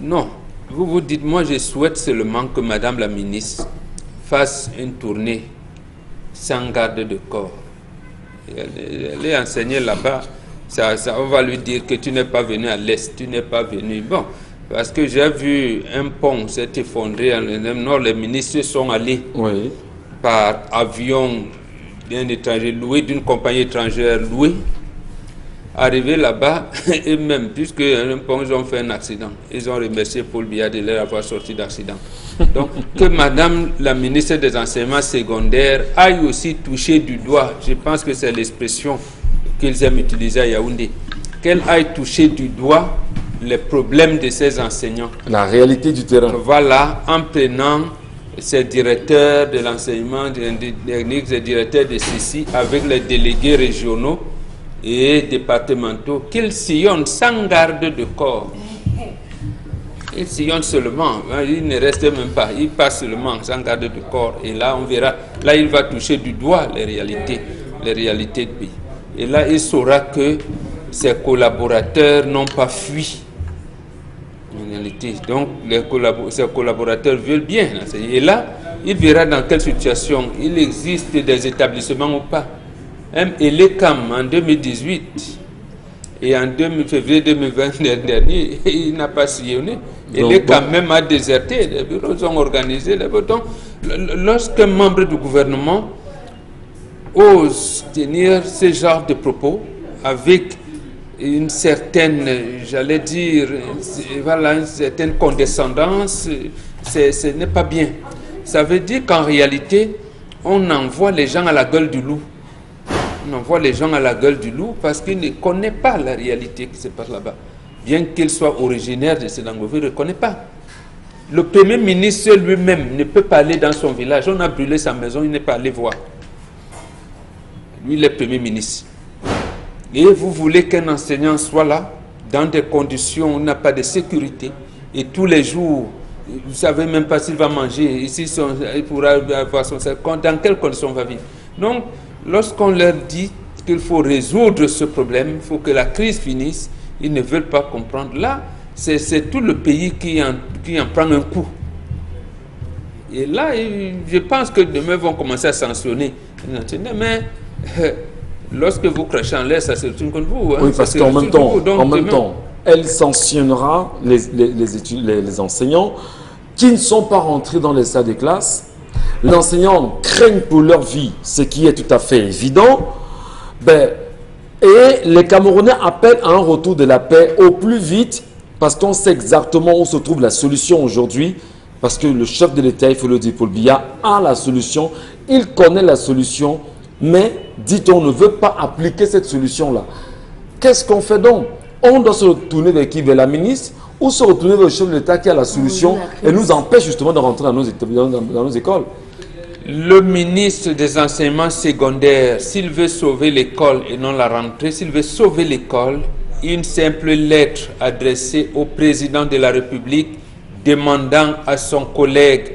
non, vous vous dites, moi je souhaite seulement que Madame la ministre fasse une tournée sans garde de corps. Elle est enseignée là-bas, on va lui dire que tu n'es pas venu à l'Est, tu n'es pas venu. Bon, parce que j'ai vu un pont s'est effondré en nord, les ministres sont allés par avion d'un étranger loué, d'une compagnie étrangère louée. Arrivé là-bas, et même, puisque un pont, ils ont fait un accident. Ils ont remercié Paul Biya de leur avoir sorti d'accident. Donc, que Madame la ministre des Enseignements secondaires aille aussi toucher du doigt, je pense que c'est l'expression qu'ils aiment utiliser à Yaoundé, qu'elle aille toucher du doigt les problèmes de ces enseignants. La réalité du terrain. Voilà, en prenant ces directeurs de l'enseignement technique, ces directeurs de ceci, avec les délégués régionaux et départementaux, qu'ils sillonnent sans garde de corps. Ils sillonnent seulement, il ne reste même pas, il passe seulement sans garde de corps. Et là, on verra, là, il va toucher du doigt les réalités du pays. Et là, il saura que ses collaborateurs n'ont pas fui. En réalité, donc, ses collaborateurs veulent bien. Et là, il verra dans quelle situation il existe des établissements ou pas. Et l'ECAM en 2018 et en février 2020 dernier, il n'a pas sillonné. Et l'ECAM même a déserté, les bureaux ont organisé. Donc, lorsqu'un membre du gouvernement ose tenir ce genre de propos avec une certaine, j'allais dire, voilà, une certaine condescendance, ce n'est pas bien. Ça veut dire qu'en réalité, on envoie les gens à la gueule du loup. On envoie les gens à la gueule du loup parce qu'ils ne connaissent pas la réalité qui se passe là-bas. Bien qu'il soit originaire de Sédangovo, il ne connaît pas. Le Premier ministre lui-même ne peut pas aller dans son village. On a brûlé sa maison, il n'est pas allé voir. Lui, il est Premier ministre. Et vous voulez qu'un enseignant soit là, dans des conditions où il n'a pas de sécurité, et tous les jours, vous ne savez même pas s'il va manger, ici, il pourra avoir son salaire, dans quelles conditions on va vivre. Donc, lorsqu'on leur dit qu'il faut résoudre ce problème, il faut que la crise finisse, ils ne veulent pas comprendre. Là, c'est tout le pays qui en prend un coup. Et là, je pense que demain, ils vont commencer à sanctionner. Mais lorsque vous crachez en l'air, ça se retourne contre vous. Hein, oui, parce qu'en même temps, elle sanctionnera les enseignants qui ne sont pas rentrés dans les salles de classe. Les enseignants craignent pour leur vie, ce qui est tout à fait évident. Et les Camerounais appellent à un retour de la paix au plus vite parce qu'on sait exactement où se trouve la solution aujourd'hui. Parce que le chef de l'État, il faut le dire, Paul Biya, a la solution. Il connaît la solution, mais dit-on ne veut pas appliquer cette solution-là. qu'est-ce qu'on fait donc? On doit se retourner vers qui? Vers la ministre ou se retourner vers le chef de l'État qui a la solution et nous empêche justement de rentrer dans nos écoles? Le ministre des enseignements secondaires, s'il veut sauver l'école et non la rentrée, s'il veut sauver l'école, une simple lettre adressée au président de la République demandant à son collègue,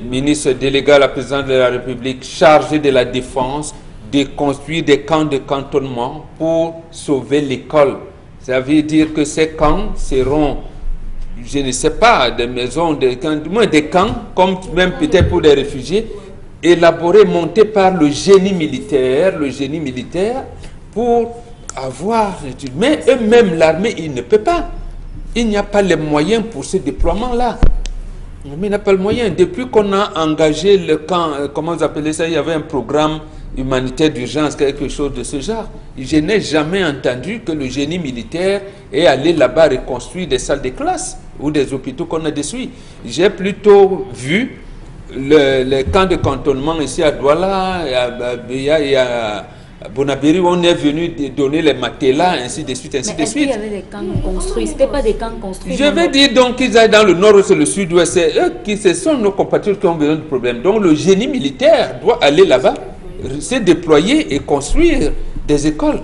ministre délégué à la présidence de la République, chargé de la défense, de construire des camps de cantonnement pour sauver l'école. Ça veut dire que ces camps seront, je ne sais pas, des maisons, des camps, comme même peut-être pour les réfugiés, élaborés, montés par le génie militaire pour avoir... Mais eux-mêmes, l'armée, ils ne peuvent pas. Il n'y a pas les moyens pour ce déploiement-là. Mais il n'a pas le moyen. Depuis qu'on a engagé le camp, comment vous appelez ça, il y avait un programme humanitaire d'urgence, quelque chose de ce genre. Je n'ai jamais entendu que le génie militaire est allé là-bas reconstruire des salles de classe ou des hôpitaux qu'on a détruits. J'ai plutôt vu les camps de cantonnement ici à Douala, il y a à Bonabéry, on est venu donner les matelas, ainsi de suite, ainsi de suite. Il y avait des camps construits, ce n'était pas des camps construits. Je vais dire donc qu'ils aillent dans le nord ou le sud-ouest, c'est eux ce sont nos compatriotes qui ont besoin de problèmes. Donc le génie militaire doit aller là-bas, se déployer et construire des écoles.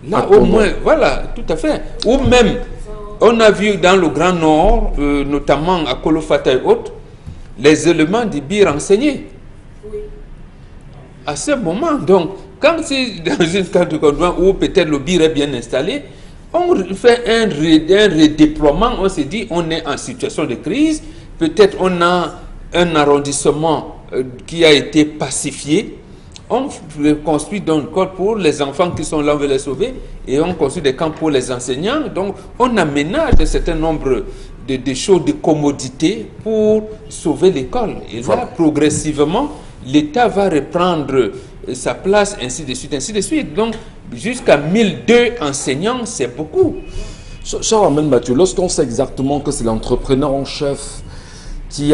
Là au moins, voilà, tout à fait. Ou même, on a vu dans le Grand Nord, notamment à Kolofata et autres, les éléments du BIR enseignés. À ce moment, donc, quand c'est dans une carte de conjoint où peut-être le BIR est bien installé, on fait un redéploiement, on se dit on est en situation de crise, peut-être on a un arrondissement qui a été pacifié, on construit donc pour les enfants qui sont là, on veut les sauver, et on construit des camps pour les enseignants, donc on aménage un certain nombre de choses, de commodités pour sauver l'école. Et là, progressivement, l'État va reprendre sa place, ainsi de suite, ainsi de suite. Donc, jusqu'à 1002 enseignants, c'est beaucoup. Charles Amène Mathieu, lorsqu'on sait exactement que c'est l'entrepreneur en chef qui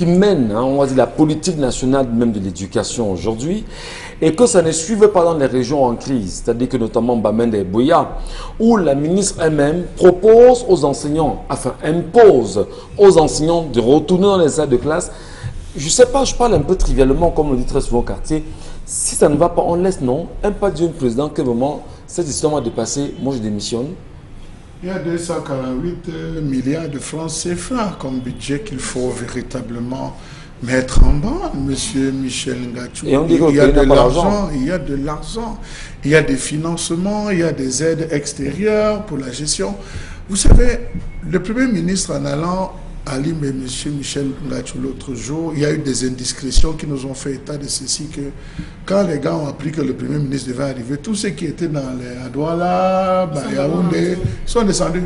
mène, on va dire, la politique nationale même de l'éducation aujourd'hui, et que ça ne suive pas dans les régions en crise, c'est-à-dire que notamment Bamenda et Boya, où la ministre elle-même propose aux enseignants, enfin impose aux enseignants de retourner dans les salles de classe. Je ne sais pas, je parle un peu trivialement, comme on le dit très souvent au quartier. Si ça ne va pas, on laisse, non. Un pas du président, que vraiment, cette histoire m'a dépassé, moi je démissionne. Il y a 248 milliards de francs CFA comme budget qu'il faut véritablement mettre en banque, monsieur Michel Ngachou. Et on dit il y a de l'argent, il y a de l'argent, il y a des financements, il y a des aides extérieures pour la gestion. Vous savez, le Premier ministre en allant à Limbe et M. Michel Ngachou l'autre jour, il y a eu des indiscrétions qui nous ont fait état de ceci, que quand les gars ont appris que le Premier ministre devait arriver, tous ceux qui étaient dans les Douala, Yaoundé, sont descendus.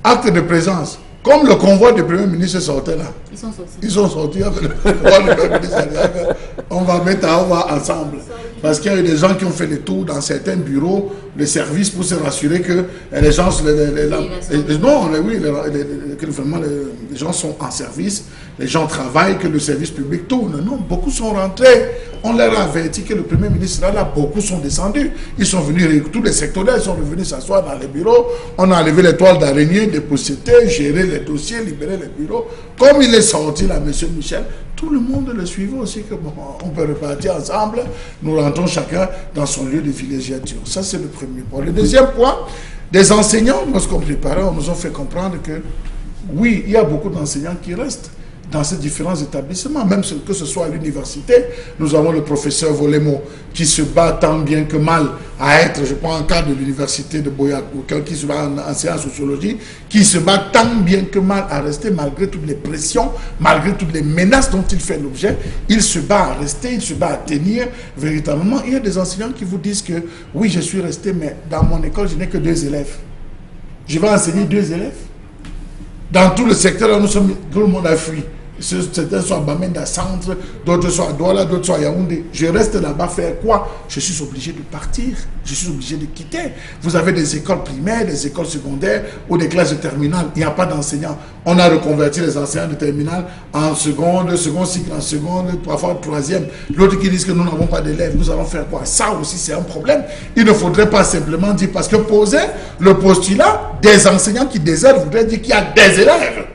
Acte de présence. Comme le convoi du Premier ministre sortait là. Ils sont sortis. Ils sont sortis avec le convoi du Premier ministre. On va mettre à voir ensemble. Parce qu'il y a eu des gens qui ont fait le tour dans certains bureaux de services pour se rassurer que les gens... les gens sont en service, les gens travaillent, que le service public tourne. Non, beaucoup sont rentrés. On leur a averti que le Premier ministre là, beaucoup sont descendus. Ils sont venus, tous les sectoriels sont revenus s'asseoir dans les bureaux. On a enlevé les toiles d'araignée, déposité, géré les dossiers, libéré les bureaux. Comme il est sorti là, M. Michel, tout le monde le suivait aussi, que bon, on peut repartir ensemble, nous rentrons chacun dans son lieu de villégiature. Ça, c'est le premier point. Le deuxième point, des enseignants, lorsqu'on préparait, on nous a fait comprendre que, oui, il y a beaucoup d'enseignants qui restent dans ces différents établissements, même que ce soit à l'université. Nous avons le professeur Volemo qui se bat tant bien que mal à être, je prends un cas de l'université de Boyac, qui se bat en sciences sociologie, qui se bat tant bien que mal à rester malgré toutes les pressions, malgré toutes les menaces dont il fait l'objet. Il se bat à rester, il se bat à tenir véritablement. Il y a des enseignants qui vous disent que oui, je suis resté, mais dans mon école, je n'ai que 2 élèves. Je vais enseigner 2 élèves. Dans tout le secteur, là, nous sommes, tout le monde a fui. certains sont à Bamenda Centre, d'autres sont à Douala, d'autres sont à Yaoundé. Je reste là-bas faire quoi? Je suis obligé de partir, je suis obligé de quitter. Vous avez des écoles primaires, des écoles secondaires ou des classes de terminale, il n'y a pas d'enseignants. On a reconverti les enseignants de terminale en seconde, second cycle en seconde, parfois troisième. L'autre qui dit que nous n'avons pas d'élèves, nous allons faire quoi? Ça aussi c'est un problème. Il ne faudrait pas simplement dire, parce que poser le postulat des enseignants qui désertent voudrait dire qu'il y a des élèves.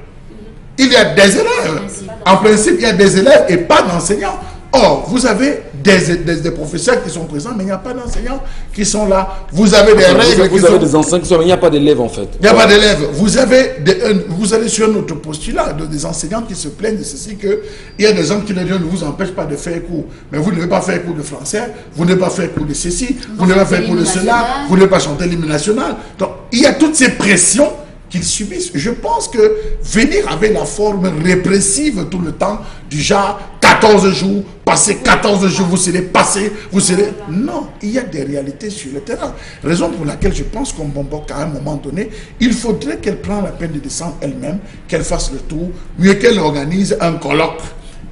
Il y a des élèves. En principe, il y a des élèves et pas d'enseignants. Or, vous avez des professeurs qui sont présents, mais il n'y a pas d'enseignants qui sont là. Vous avez des règles. Vous avez des enseignants qui sont là, mais il n'y a pas d'élèves en fait. Il n'y a pas d'élèves. Vous allez sur notre postulat des enseignants qui se plaignent de ceci, qu'il y a des gens qui ne vous empêchent pas de faire cours. Mais vous ne devez pas faire cours de français, vous ne devez pas faire cours de ceci, vous ne devez pas faire cours de cela, vous ne devez pas chanter l'hymne national. Donc, il y a toutes ces pressions qu'ils subissent. Je pense que venir avec la forme répressive tout le temps, du genre 14 jours, passer 14 jours, vous serez passé, vous serez... Non, il y a des réalités sur le terrain. Raison pour laquelle je pense qu'en Bombok, à un moment donné, il faudrait qu'elle prenne la peine de descendre elle-même, qu'elle fasse le tour, mieux qu'elle organise un colloque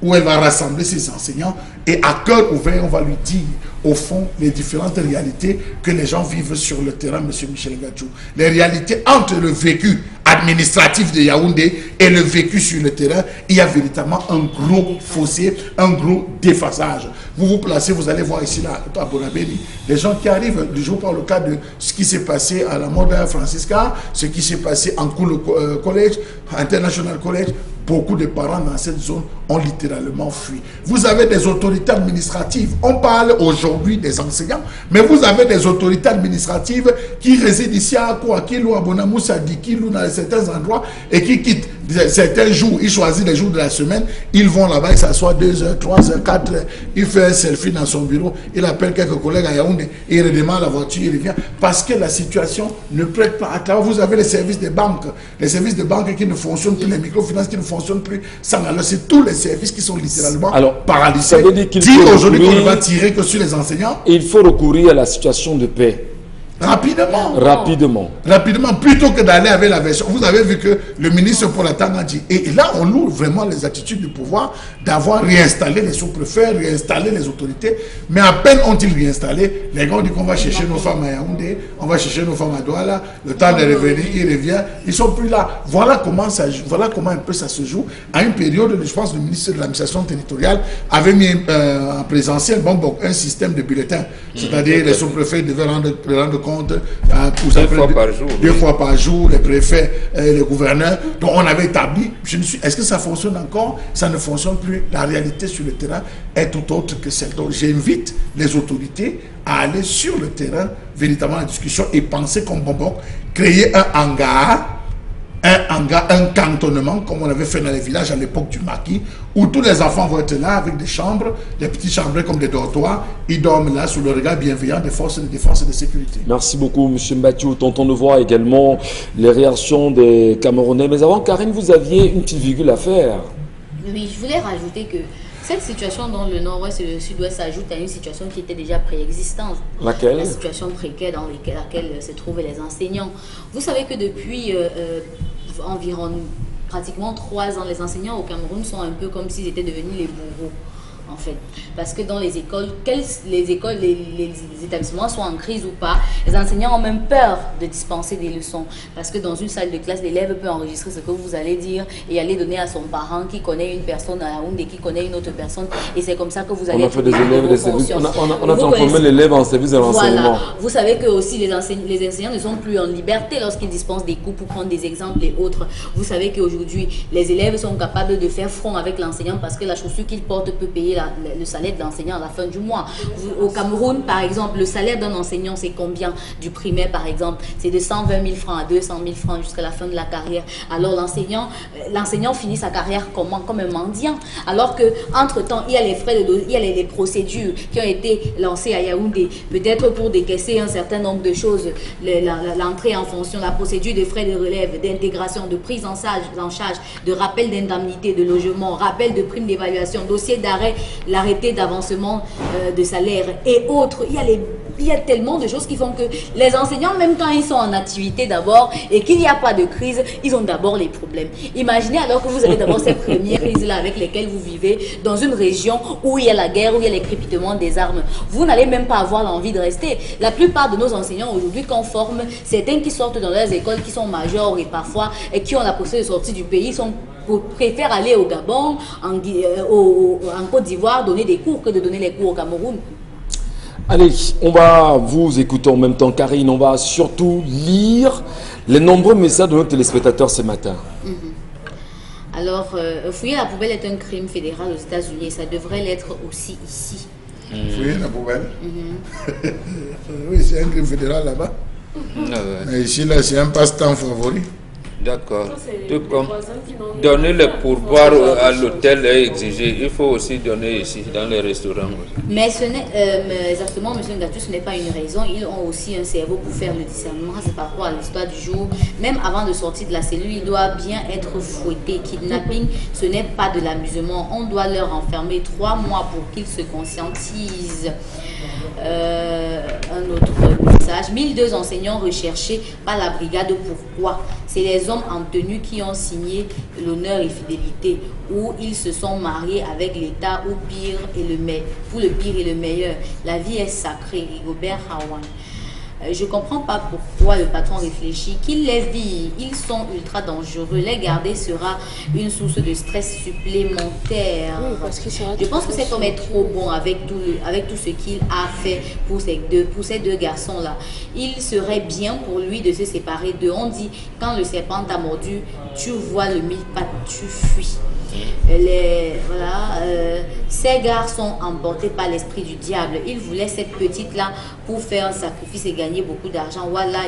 où elle va rassembler ses enseignants et à cœur ouvert, on va lui dire, au fond, les différentes réalités que les gens vivent sur le terrain, M. Michel Ngatsou. Les réalités entre le vécu administratif de Yaoundé et le vécu sur le terrain, il y a véritablement un gros fossé, un gros déphasage. Vous vous placez, vous allez voir ici, là, à Bonabéli, les gens qui arrivent du jour par le cas de ce qui s'est passé à la Moda Francisca, ce qui s'est passé en Cool College, International College. Beaucoup de parents dans cette zone ont littéralement fui. Vous avez des autorités administratives. On parle aujourd'hui des enseignants, mais vous avez des autorités administratives qui résident ici à Kouakilou, à Bonamoussa, à Dikilou, dans certains endroits, et qui quittent certains jours. Ils choisissent les jours de la semaine. Ils vont là-bas, ils s'assoient 2 heures, 3 heures, 4 heures. Il fait un selfie dans son bureau. Il appelle quelques collègues à Yaoundé. Il redémarre la voiture, il revient. Parce que la situation ne prête pas. À travers, vous avez les services des banques. Les services de banque qui ne fonctionnent plus, les microfinances qui ne fonctionnent plus. C'est tous les services qui sont littéralement paralysés. Ça veut dire qu'il faut aujourd'hui qu'on ne va tirer que sur les enseignants. Il faut recourir à la situation de paix. Rapidement, plutôt que d'aller avec la version. Vous avez vu que le ministre pour la TAN a dit, et là on loue vraiment les attitudes du pouvoir d'avoir réinstallé les sous-préfets, réinstallé les autorités, mais à peine ont-ils réinstallé, les gars ont dit qu'on va chercher nos femmes à Yaoundé, on va chercher nos femmes à Douala, le temps de revenir, il revient, ils sont plus là. Voilà comment un peu ça se joue. À une période, je pense, le ministre de l'administration territoriale avait mis en présentiel un système de bulletins, c'est-à-dire les sous-préfets devaient rendre compte deux fois par jour, les préfets, les gouverneurs. Donc on avait établi, est-ce que ça fonctionne encore? Ça ne fonctionne plus. La réalité sur le terrain est tout autre que celle. Donc j'invite les autorités à aller sur le terrain, véritablement la discussion, et penser comme Bombok, créer un hangar, un cantonnement, comme on avait fait dans les villages à l'époque du maquis, où tous les enfants vont être là avec des chambres, des petites chambres comme des dortoirs. Ils dorment là sous le regard bienveillant des forces de défense et de sécurité. Merci beaucoup, M. Mbathiou. Tentons de voir également les réactions des Camerounais. Mais avant, Karine, vous aviez une petite virgule à faire. Oui, je voulais rajouter que cette situation dans le nord-ouest et le sud-ouest s'ajoute à une situation qui était déjà préexistante. Laquelle? La situation précaire dans laquelle se trouvaient les enseignants. Vous savez que depuis environ pratiquement 3 ans, les enseignants au Cameroun sont un peu comme s'ils étaient devenus les bourreaux. En fait, parce que dans les écoles, les établissements soient en crise ou pas, les enseignants ont même peur de dispenser des leçons, parce que dans une salle de classe, l'élève peut enregistrer ce que vous allez dire et aller donner à son parent qui connaît une personne à la Houndé, qui connaît une autre personne, et c'est comme ça que vous allez... On a fait des élèves, des services, on a transformé l'élève en service de renseignement. Voilà. Vous savez que aussi les enseignants ne sont plus en liberté lorsqu'ils dispensent des cours pour prendre des exemples et autres. Vous savez qu'aujourd'hui, les élèves sont capables de faire front avec l'enseignant parce que la chaussure qu'ils portent peut payer le salaire de l'enseignant à la fin du mois. Au Cameroun, par exemple, le salaire d'un enseignant, c'est combien? Du primaire, par exemple, c'est de 120 000 francs à 200 000 francs jusqu'à la fin de la carrière. Alors l'enseignant finit sa carrière comment? Comme un mendiant. Alors que entre-temps, il y a les frais il y a les procédures qui ont été lancées à Yaoundé, peut-être pour décaisser un certain nombre de choses, l'entrée en fonction, la procédure de frais de relève, d'intégration, de prise en charge, de rappel d'indemnité, de logement, rappel de prime d'évaluation, dossier d'arrêt l'arrêté d'avancement de salaire et autres. Il y a tellement de choses qui font que les enseignants, même quand ils sont en activité d'abord et qu'il n'y a pas de crise, ils ont d'abord les problèmes. Imaginez alors que vous avez d'abord ces premières crises-là avec lesquelles vous vivez dans une région où il y a la guerre, où il y a les crépitements des armes. Vous n'allez même pas avoir l'envie de rester. La plupart de nos enseignants aujourd'hui qu'on forme, certains qui sortent dans leurs écoles, qui sont majors et parfois et qui ont la possibilité de sortir du pays, préfèrent aller au Gabon, en Côte d'Ivoire, donner des cours que de donner les cours au Cameroun. Allez, on va vous écouter en même temps, Karine. On va surtout lire les nombreux messages de nos téléspectateurs ce matin. Alors, fouiller la poubelle est un crime fédéral aux États-Unis et ça devrait l'être aussi ici. Fouiller la poubelle Oui, c'est un crime fédéral là-bas. Mais ici, là, c'est un passe-temps favori. D'accord. Tout comme donner le pourboire à l'hôtel est exigé, il faut aussi donner ici, dans les restaurants. Mais ce n'est exactement, M. Ngatou, ce n'est pas une raison. Ils ont aussi un cerveau pour faire le discernement. C'est par rapport à l'histoire du jour. Même avant de sortir de la cellule, il doit bien être fouetté. Kidnapping, ce n'est pas de l'amusement. On doit leur enfermer 3 mois pour qu'ils se conscientisent. Un autre message. 1002 enseignants recherchés par la brigade. Pourquoi? C'est les hommes en tenue qui ont signé l'honneur et fidélité, où ils se sont mariés avec l'État, ou pire et pour le pire et le meilleur. La vie est sacrée. Rigobert Hawan. Je ne comprends pas pourquoi le patron réfléchit qu'il les vit. Ils sont ultra dangereux. Les garder sera une source de stress supplémentaire. Oui, parce qu'il sera je pense que cet homme est trop bon avec tout ce qu'il a fait pour ces deux garçons-là. Il serait bien pour lui de se séparer d'eux. On dit, quand le serpent t'a mordu, tu vois le mille pattes, tu fuis. Ces gars sont emportés par l'esprit du diable. Ils voulaient cette petite-là pour faire un sacrifice et gagner beaucoup d'argent. Voilà,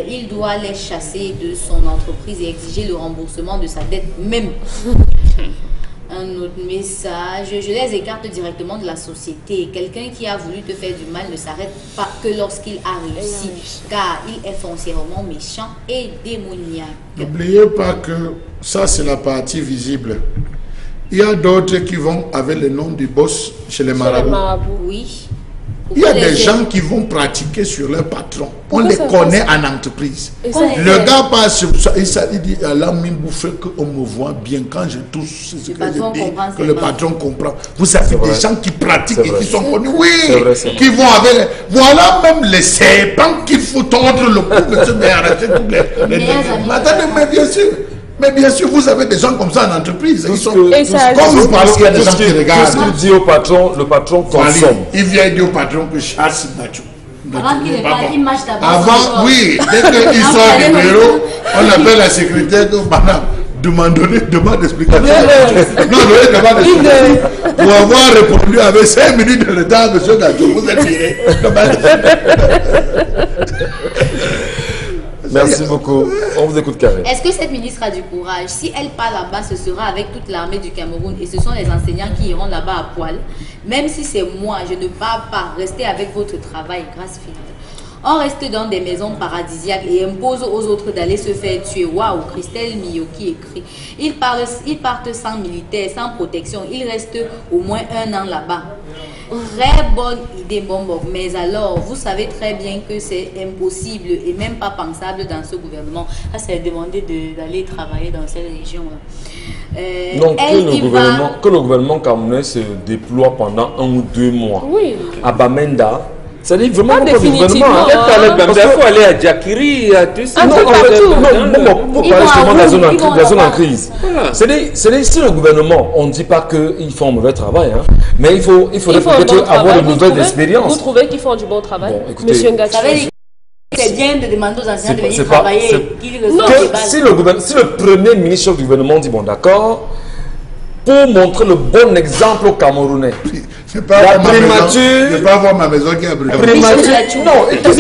il doit les chasser de son entreprise et exiger le remboursement de sa dette même. Un autre message, je les écarte directement de la société. Quelqu'un qui a voulu te faire du mal ne s'arrête pas que lorsqu'il a réussi, car il est foncièrement méchant et démoniaque. N'oubliez pas que ça, c'est la partie visible. Il y a d'autres qui vont avec le nom du boss chez les marabouts. Oui. Il y a des gens qui vont pratiquer sur leur patron. On les connaît en entreprise. Le gars passe sur ça, il dit à la mine bouffée qu'on me voit bien quand je touche ce que je dis, que le patron comprend. Vous avez des gens qui pratiquent et qui sont connus, oui, qui vont avec. Voilà même les serpents qu'il faut tordre le cou, monsieur, mais arrêtez tous les. Attendez, mais bien sûr, vous avez des gens comme ça en entreprise. Ils sont, comme vous parlez, il y a des gens qui regardent. Tout ce qu'il dit au patron, le patron consomme. Il vient dire au patron que chasse Nacho. Avant qu'il ne parle, il marche d'abord. Avant, oui, dès qu'il sort du bureau, on appelle la secrétaire de madame. Demande d'explication. Non, demande d'explication. Pour avoir répondu avec 5 minutes de retard, monsieur Nacho, vous êtes viré. Merci beaucoup. On vous écoute, Karine. Est-ce que cette ministre a du courage? Si elle part là-bas, ce sera avec toute l'armée du Cameroun et ce sont les enseignants qui iront là-bas à poil. Même si c'est moi, je ne pars pas. Restez avec votre travail, Grassfield. On reste dans des maisons paradisiaques et impose aux autres d'aller se faire tuer. Waouh, Christelle Miyoki écrit. Ils partent sans militaire, sans protection. Ils restent au moins 1 an là-bas. Très bonne idée, Bombok. Mais alors, vous savez très bien que c'est impossible et même pas pensable dans ce gouvernement. Ça, c'est demander d'aller travailler dans cette région-là. Donc, que le gouvernement camerounais se déploie pendant 1 ou 2 mois à Bamenda. Ça dit vraiment pas du gouvernement. Il faut aller à Djakiri, à tout ça. Non, vous parlez justement de la zone en crise. C'est-à-dire, si le gouvernement, on ne dit pas qu'ils font un mauvais travail, hein, mais il faut peut-être avoir de nouvelles expériences. Vous trouvez qu'ils font du bon travail? Bon, écoutez, Monsieur Ngatou. C'est bien de demander aux enseignants de venir travailler. Si le premier ministre du gouvernement dit, bon d'accord, pour montrer le bon exemple aux Camerounais. Je ne vais pas voir ma maison qui a brûlé. Non, il peut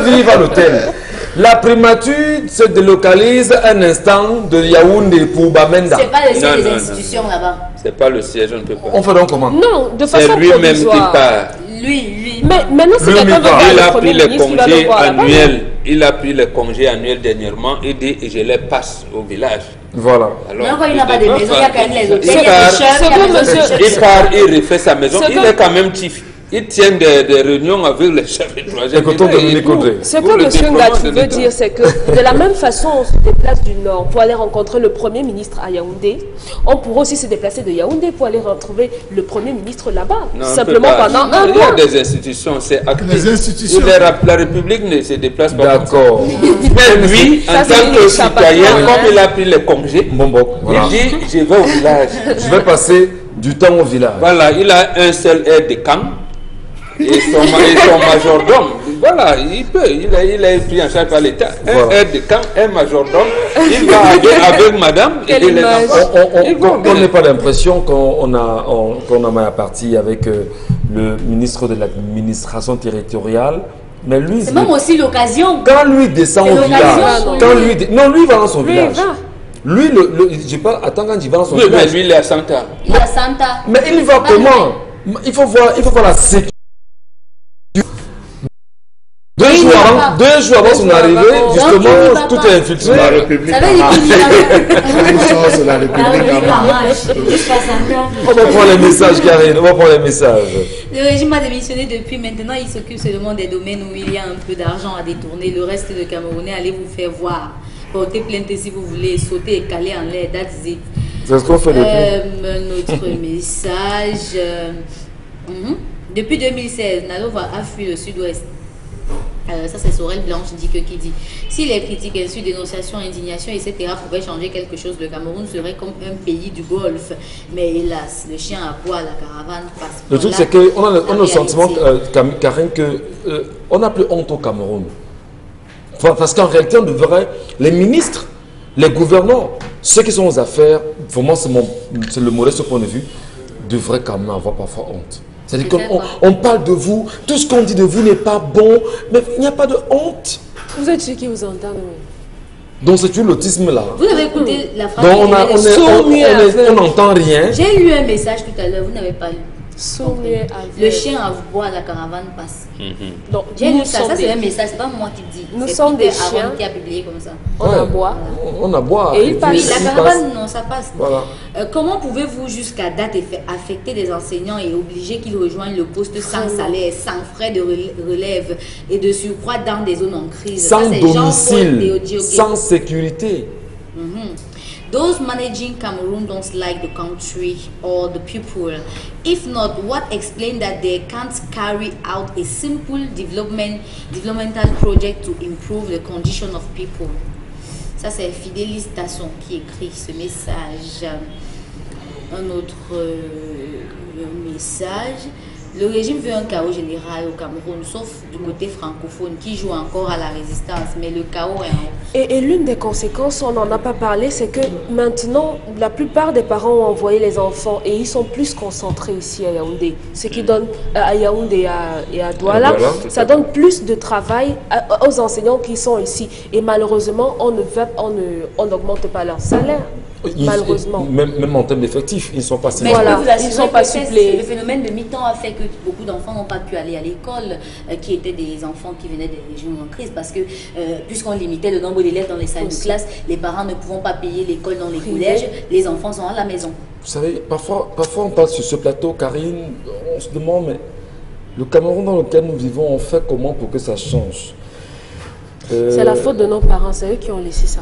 vivre à l'hôtel. La primature se délocalise un instant de Yaoundé pour Bamenda. C'est pas le siège des institutions là-bas. C'est pas le siège, on ne peut pas. On fait donc comment? Non, de façon provisoire. C'est lui-même qui part. Lui. Mais maintenant, c'est quelqu'un il a pris les congés annuels. Il a pris les congés annuels dernièrement et dit je les passe au village. Voilà. Mais encore, il n'a pas de maison, il y a quand même les hôtels, il y a des chefs, il part, il refait sa maison, il est quand même chief. Il tient des réunions avec les chefs de projet. Écoutons Dominique Audrey. Ce que M. Ngatou veut dire, c'est que de la même façon, on se déplace du Nord pour aller rencontrer le Premier ministre à Yaoundé, on pourrait aussi se déplacer de Yaoundé pour aller retrouver le Premier ministre là-bas. Simplement pendant un mois. Il y a des institutions, c'est actif. Les institutions. La République ne se déplace pas. D'accord. Mais lui, en tant que citoyen, comme il a pris les congés, voilà. il dit, je vais au village. Je vais passer du temps au village. Voilà, il a un seul aide de camp. Et son majordome, voilà, il peut, il est pris en charge par l'État. Un aide de camp, un majordome, il va avec madame et les enfants. On n'a pas l'impression qu'on a mal parti avec le ministre de l'administration territoriale. Mais lui, c'est même aussi l'occasion. Quand lui descend au village, lui il va dans son village. Lui, je pas, attends, quand il va dans son village. Mais lui, il est à Santa. Il est à Santa. Mais il va comment? Il faut voir la sécurité. 2 jours avant son arrivée, justement, tout est infiltré. La République Ça veut dire qu'il c'est la République en marche. On va prendre les messages, Karine. On va prendre les messages. Le régime a démissionné depuis maintenant. Il s'occupe seulement des domaines où il y a un peu d'argent à détourner. Le reste de Camerounais, allez vous faire voir. Portez plainte si vous voulez. Sauter et caler en l'air. That's it. C'est ce qu'on fait depuis. Notre message. Depuis 2016, Nalova a fui le sud-ouest. Ça c'est Sorel Blanche qui dit si les critiques, insultes, dénonciations, indignations, etc. pouvaient changer quelque chose, le Cameroun serait comme un pays du Golfe. Mais hélas, le chien à bois, la caravane passe. Le truc c'est qu'on a le sentiment, Karine, qu'on n'a plus honte au Cameroun. Parce qu'en réalité, on devrait, les ministres, les gouvernants, ceux qui sont aux affaires, vraiment c'est le modeste point de vue, devraient quand même avoir parfois honte. C'est-à-dire qu'on parle de vous, tout ce qu'on dit de vous n'est pas bon, mais il n'y a pas de honte. Vous êtes ceux qui vous entendent. Donc c'est l'autisme là. Vous avez écouté la phrase. Donc on n'entend rien. J'ai lu un message tout à l'heure, vous n'avez pas lu. Le chien à bois, la caravane passe. Donc, j'ai lu ça, c'est un message, c'est pas moi qui dis. Nous sommes des chiens qui a publié comme ça. On aboie. On aboie. Et il passe. Oui, la caravane, non, ça passe. Voilà. Comment pouvez-vous jusqu'à date affecter des enseignants et obliger qu'ils rejoignent le poste sans salaire, sans frais de relève et de surcroît dans des zones en crise? Sans domicile, sans sécurité. Those managing Cameroon don't like the country or the people. If not, what explains that they can't carry out a simple developmental project to improve the condition of people? Ça, c'est Fidélis Tasson qui écrit ce message. Un autre message. Le régime veut un chaos général au Cameroun, sauf du côté francophone, qui joue encore à la résistance, mais le chaos est en... Et l'une des conséquences, on n'en a pas parlé, c'est que maintenant, la plupart des parents ont envoyé les enfants et ils sont plus concentrés ici à Yaoundé. Ce qui donne à Yaoundé et à Douala, ça donne plus de travail aux enseignants qui sont ici. Et malheureusement, on n'augmente pas leur salaire. Malheureusement. Même en termes d'effectifs, ils ne sont pas suppléés. Voilà, ils ne sont pas suppléés. Le phénomène de mi-temps a fait que beaucoup d'enfants n'ont pas pu aller à l'école, qui étaient des enfants qui venaient des régions en crise, parce que puisqu'on limitait le nombre d'élèves dans les salles de classe, les parents ne pouvant pas payer l'école dans les collèges, les enfants sont à la maison. Vous savez, parfois on parle sur ce plateau, Karine, on se demande, mais le Cameroun dans lequel nous vivons, on fait comment pour que ça change? C'est la faute de nos parents, c'est eux qui ont laissé ça.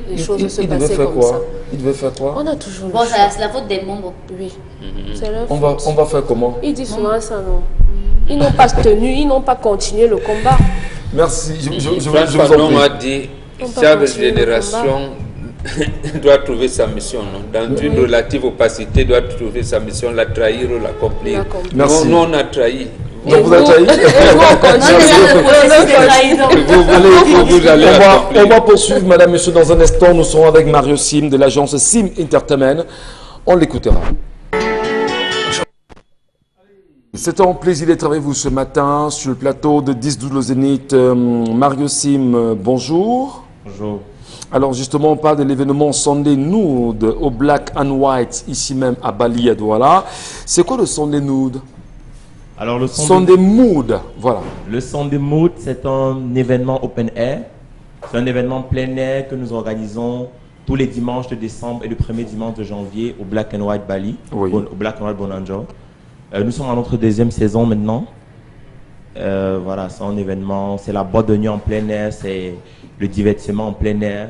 Les choses se passaient comme ça. Ils devaient faire quoi? On a toujours bon, c'est la faute des membres. Oui. C'est leur faute. On va faire comment? Ils disent souvent ça, non? Ils n'ont pas tenu, ils n'ont pas continué le combat. Merci. Je vous a dit, chaque génération doit trouver sa mission. Non? Dans une relative opacité, doit trouver sa mission, la trahir ou l'accomplir. Merci. Nous, on a trahi. Donc vous avez trahi. On va poursuivre, madame, monsieur, dans un instant. Nous serons avec Mario Sim de l'agence Sim Entertainment. On l'écoutera. C'est un plaisir d'être avec vous ce matin sur le plateau de 10-12 le Zénith. Mario Sim, bonjour. Bonjour. Alors justement, on parle de l'événement Sunday Nude au Black and White, ici même à Bali, à Douala. C'est quoi le Sunday Nude? Alors le Sunday Mood, voilà. Le Sunday Mood, c'est un événement open air. C'est un événement plein air que nous organisons tous les dimanches de décembre et le premier dimanche de janvier au Black and White Bali, Oui. au Black and White Bonanza. Nous sommes à notre deuxième saison maintenant. Voilà, c'est un événement, c'est la boîte de nuit en plein air, c'est le divertissement en plein air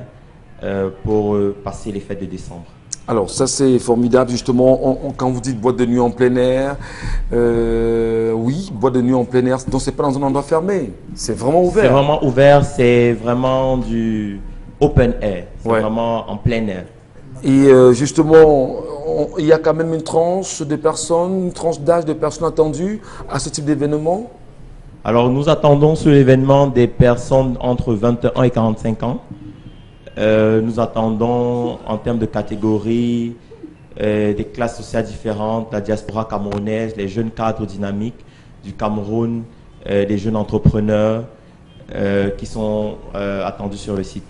pour passer les fêtes de décembre. Alors ça c'est formidable justement, quand vous dites boîte de nuit en plein air, oui, boîte de nuit en plein air, donc c'est pas dans un endroit fermé, c'est vraiment ouvert. C'est vraiment ouvert, c'est vraiment du open air, c'est Ouais. vraiment en plein air. Et justement, il y a quand même une tranche de personnes, une tranche d'âge de personnes attendues à ce type d'événement. Alors nous attendons sur l'événement des personnes entre 21 et 45 ans. Nous attendons en termes de catégories, des classes sociales différentes, la diaspora camerounaise, les jeunes cadres dynamiques du Cameroun, les jeunes entrepreneurs qui sont attendus sur le site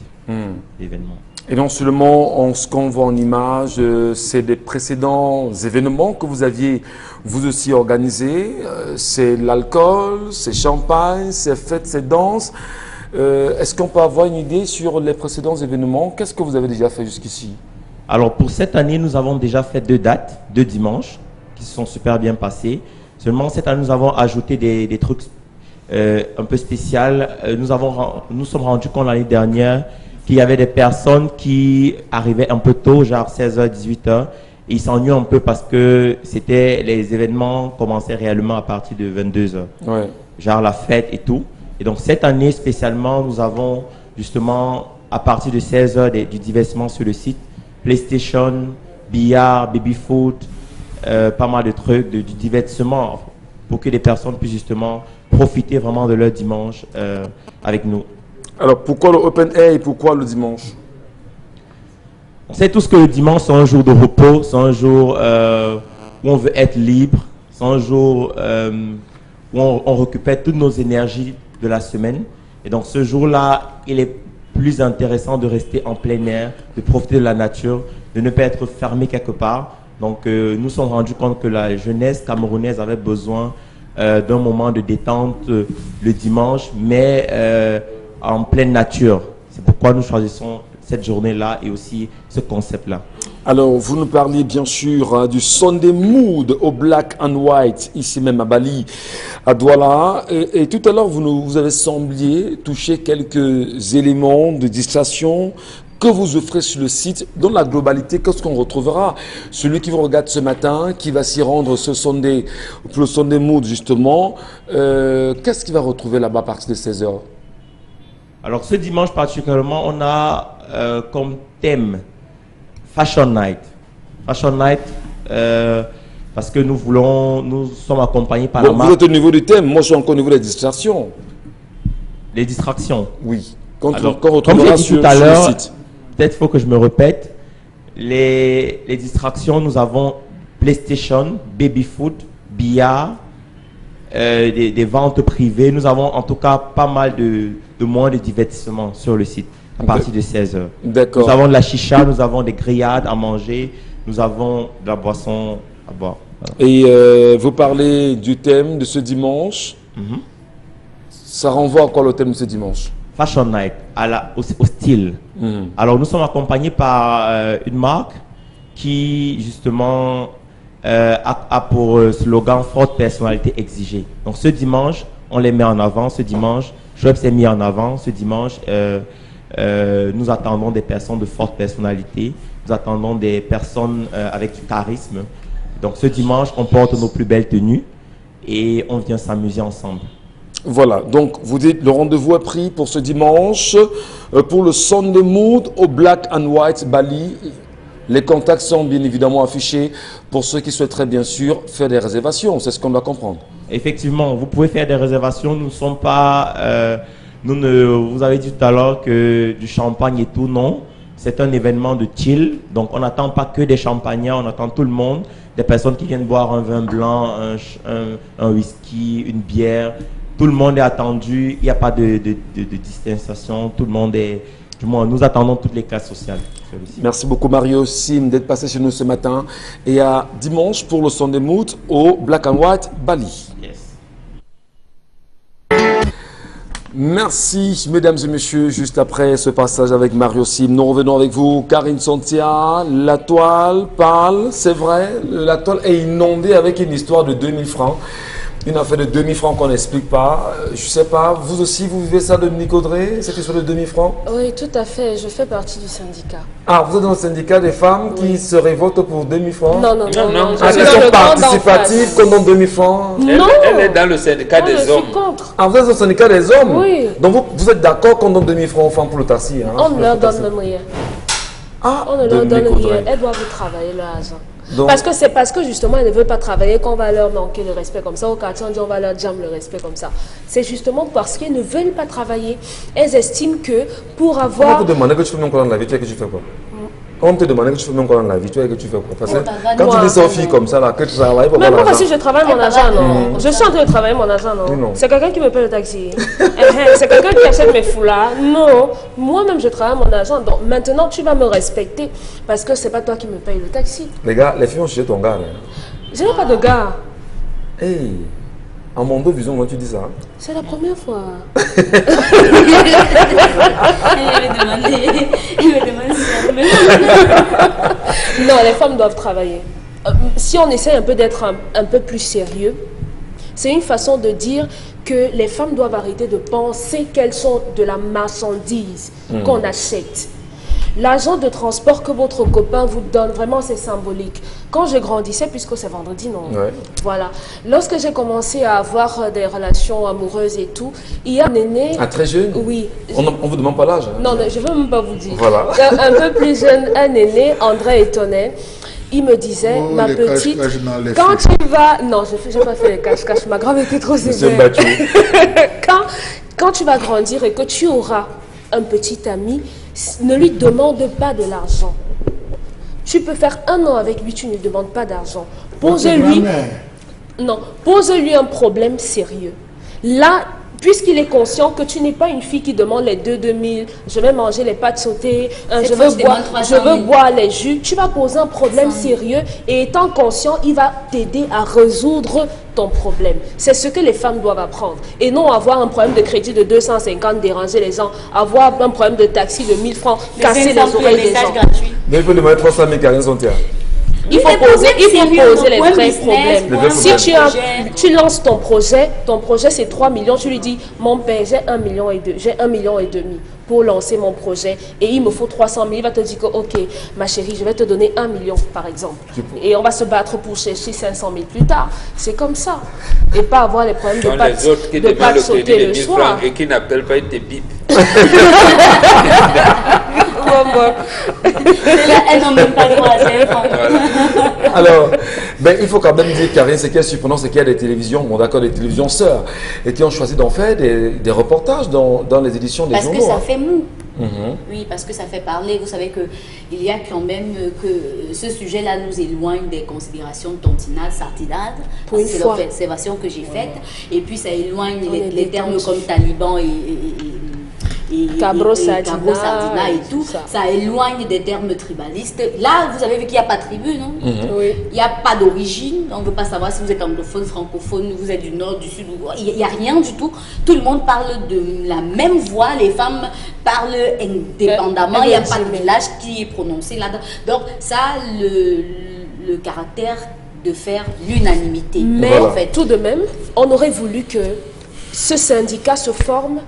d'événement. Et non seulement ce qu'on voit en image, c'est des précédents événements que vous aviez vous aussi organisés. C'est l'alcool, c'est champagne, c'est fête, c'est danse. Est-ce qu'on peut avoir une idée sur les précédents événements? Qu'est-ce que vous avez déjà fait jusqu'ici? Alors pour cette année, nous avons déjà fait 2 dates, 2 dimanches, qui se sont super bien passés. Seulement cette année, nous avons ajouté des trucs un peu spéciaux. Nous sommes rendus compte l'année dernière qu'il y avait des personnes qui arrivaient un peu tôt, genre 16h, 18h. Et ils s'ennuient un peu parce que les événements commençaient réellement à partir de 22h. Ouais. Genre la fête et tout. Et donc cette année spécialement, nous avons justement à partir de 16h du divertissement sur le site, PlayStation, billard, baby-foot, pas mal de trucs, du divertissement pour que les personnes puissent justement profiter vraiment de leur dimanche avec nous. Alors pourquoi le open air et pourquoi le dimanche? On sait tous que le dimanche c'est un jour de repos, c'est un jour où on veut être libre, c'est un jour où on récupère toutes nos énergies de la semaine. Et donc ce jour-là, il est plus intéressant de rester en plein air, de profiter de la nature, de ne pas être fermé quelque part. Donc nous nous sommes rendus compte que la jeunesse camerounaise avait besoin d'un moment de détente le dimanche, mais en pleine nature. C'est pourquoi nous choisissons cette journée-là et aussi ce concept-là. Alors, vous nous parliez bien sûr du Sunday Mood au Black and White, ici même à Bali, à Douala. Et tout à l'heure, vous avez semblé toucher quelques éléments de distraction que vous offrez sur le site. Dans la globalité, qu'est-ce qu'on retrouvera? Celui qui vous regarde ce matin, qui va s'y rendre ce Sunday, pour le Sunday Mood justement, qu'est-ce qu'il va retrouver là-bas à partir de 16h? Alors ce dimanche particulièrement, on a comme thème Fashion Night. Fashion Night, parce que nous sommes accompagnés par la Bon, vous marque. êtes au niveau du thème, moi je suis encore au niveau des distractions. Les distractions. Oui, qu'on Alors, retrouvera comme j'ai dit sur tout à le l'heure, site. peut-être faut que je me répète. Les distractions, nous avons PlayStation, baby-foot, billard, des ventes privées. Nous avons en tout cas pas mal de moyens de divertissement sur le site à partir de 16h. D'accord. Nous avons de la chicha, nous avons des grillades à manger, nous avons de la boisson à boire. Voilà. Et vous parlez du thème de ce dimanche. Ça renvoie à quoi le thème de ce dimanche? Fashion Night, au style. Alors nous sommes accompagnés par une marque qui justement a pour slogan forte personnalité exigée. Donc ce dimanche, on les met en avant. Ce dimanche, Schweppes s'est mis en avant. Ce dimanche, nous attendons des personnes de forte personnalité. Nous attendons des personnes avec du charisme. Donc ce dimanche, on porte nos plus belles tenues et on vient s'amuser ensemble. Voilà, donc vous dites le rendez-vous est pris pour ce dimanche, pour le Sunday Mood au Black and White Bali. Les contacts sont bien évidemment affichés pour ceux qui souhaiteraient bien sûr faire des réservations, c'est ce qu'on doit comprendre. Effectivement, vous pouvez faire des réservations. Nous ne sommes pas... vous avez dit tout à l'heure que du champagne et tout, non. C'est un événement de chill. Donc, on n'attend pas que des champagnards, on attend tout le monde. Des personnes qui viennent boire un vin blanc, un whisky, une bière. Tout le monde est attendu. Il n'y a pas de distanciation. Tout le monde est... Du moins, nous attendons toutes les classes sociales. Merci beaucoup Mario Sim d'être passé chez nous ce matin. Et à dimanche pour le Sunday Mood au Black and White Bali. Yes. Merci, mesdames et messieurs. Juste après ce passage avec Mario Sim, nous revenons avec vous. Karine Santia, la toile parle, c'est vrai. La toile est inondée avec une histoire de 2000 francs. Une affaire de 2000 francs qu'on n'explique pas. Je ne sais pas, vous aussi, vous vivez ça, Dominique Audrey, cette histoire de 2000 francs? Oui, tout à fait. Je fais partie du syndicat. Ah, vous êtes dans le syndicat des femmes qui se révoltent pour 2000 francs? Non. Ah, elles sont participatives comme dans 2000 francs? Non. Elle est dans le syndicat des hommes. Je suis contre. Ah, vous êtes dans le syndicat des hommes? Oui. Donc vous êtes d'accord qu'on donne 2000 francs aux femmes pour le taxi, hein? On ne leur donne même rien. Ah, On ne leur donne Dominique rien. Audrey. Elles doivent travailler leur argent. Donc- C'est parce que justement elles ne veulent pas travailler qu'on va leur manquer le respect comme ça. Au quartier, on dit on va leur jambe le respect comme ça. C'est justement parce qu'elles ne veulent pas travailler. Elles estiment que pour On avoir... va te demander que tu fais même quoi dans la vie, tu sais que tu fais quoi? On te demande que tu fais même quoi dans la vie, tu sais que tu fais quoi? Parce que quand tu dis ça aux filles comme ça, là, que tu travailles pour Mais avoir moi l'argent. aussi je travaille mon argent, non? Je suis en train de travailler mon argent, non? Non. C'est quelqu'un qui me paye le taxi. C'est quelqu'un qui achète mes foulards. Non. Moi-même je travaille mon argent. Donc maintenant tu vas me respecter parce que c'est pas toi qui me paye le taxi. Les gars, les filles ont cherché ton gars, là. Je n'ai pas de gars. Hey, en mon dos, vision, moi, tu dis ça. Hein? C'est la première fois. Il me demande Non, les femmes doivent travailler. Si on essaie un peu d'être un peu plus sérieux, c'est une façon de dire que les femmes doivent arrêter de penser qu'elles sont de la marchandise qu'on achète. L'argent de transport que votre copain vous donne, vraiment c'est symbolique. Quand je grandissais, puisque c'est vendredi, non? Ouais. Voilà. Lorsque j'ai commencé à avoir des relations amoureuses et tout, il y a un aîné... Ah, très jeune? Oui. On ne vous demande pas l'âge. Hein? Non, je ne veux même pas vous dire. Voilà. Un peu plus jeune, un aîné, André Étonnet, il me disait, Oh, ma les petite, cache-cache dans les quand filles. tu vas... Non, je n'ai pas fait les cache-cache, ma grave était trop Monsieur sévère. Battu. Quand tu vas grandir et que tu auras un petit ami, ne lui demande pas de l'argent. Tu peux faire 1 an avec lui, tu ne lui demandes pas d'argent. Pose-lui... Non, pose-lui un problème sérieux. Là, puisqu'il est conscient que tu n'es pas une fille qui demande les 2000, je vais manger les pâtes sautées, Cette fois, je demande 300 000. boire les jus, tu vas poser un problème sérieux et étant conscient, il va t'aider à résoudre ton problème. C'est ce que les femmes doivent apprendre. Et non avoir un problème de crédit de 250, déranger les gens, avoir un problème de taxi de 1000 francs, casser les oreilles des gens. Mais il faut demander 300 000 Karine Santia. Il faut Les poser les point vrais business, problèmes. point Si projet. tu lances ton projet c'est 3 millions, tu lui dis, mon père, j'ai 1,2 million, j'ai 1,5 million pour lancer mon projet et il me faut 300 000, il va te dire que, ok, ma chérie, je vais te donner 1 million, par exemple. Et on va se battre pour chercher 500 000 plus tard. C'est comme ça. Et pas avoir les problèmes Dans les autres qui de demandent pas le sauter crédit de le 1000 soir. francs et qui n'appellent pas, ils te bipent. Elles n'ont même pas le droit à 5 francs. Alors, ben, il faut quand même dire, Karine, ce qui est surprenant, c'est qu'il y a des télévisions, bon d'accord, des télévisions sœurs, et qui ont choisi d'en faire des reportages dans les éditions des Parce que journaux. ça hein. fait mou. Mhm. Oui, parce que ça fait parler. Vous savez qu'il y a quand même que ce sujet-là nous éloigne des considérations tontinades, sartinades. Pour Parce une que c'est fois. l'observation que j'ai faite. Et puis ça éloigne On est les termes détendu. comme taliban et Cabro, et Sardina, Cabro, Sardina et et tout. tout ça. Ça éloigne des termes tribalistes. Là, vous avez vu qu'il n'y a pas de tribu, non? Oui. Il n'y a pas d'origine, on ne veut pas savoir si vous êtes anglophone, francophone, vous êtes du nord, du sud, il n'y a rien du tout. Tout le monde parle de la même voix, les femmes parlent indépendamment, il n'y a pas de village qui est prononcé là-dedans. Donc ça a le caractère de faire l'unanimité. Mais en fait, tout de même, on aurait voulu que ce syndicat se forme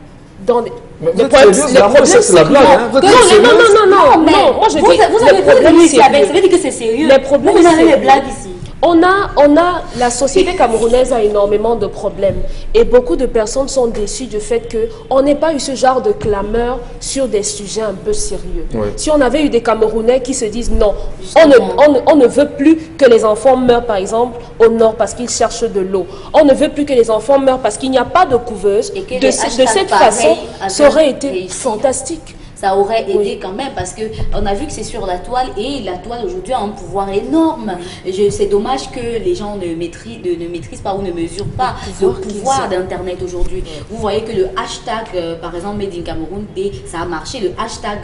dans des... Mais les vous êtes problèmes- sérieuse, les là, moi, je sais que c'est la problèmes blague, hein. Vous êtes sérieux. sérieuse? Non, mais moi je dis vous les avez problèmes venu ici avec, ça sérieux. veut dire que c'est sérieux. Les problèmes Vous avez sérieux. des blagues ici. On a, la société camerounaise a énormément de problèmes et beaucoup de personnes sont déçues du fait qu'on n'ait pas eu ce genre de clameur sur des sujets un peu sérieux. Oui. Si on avait eu des Camerounais qui se disent non, on ne veut plus que les enfants meurent par exemple au nord parce qu'ils cherchent de l'eau. On ne veut plus que les enfants meurent parce qu'il n'y a pas de couveuse. Et que De les cette hashtags façon, pareils ça aurait avaient été réussi. fantastique. ça aurait aidé quand même, parce qu'on a vu que c'est sur la toile, et la toile aujourd'hui a un pouvoir énorme. C'est dommage que les gens ne maîtrisent pas ou ne mesurent pas le pouvoir d'Internet aujourd'hui. Vous voyez que le hashtag, par exemple, Made in Cameroun, ça a marché, le hashtag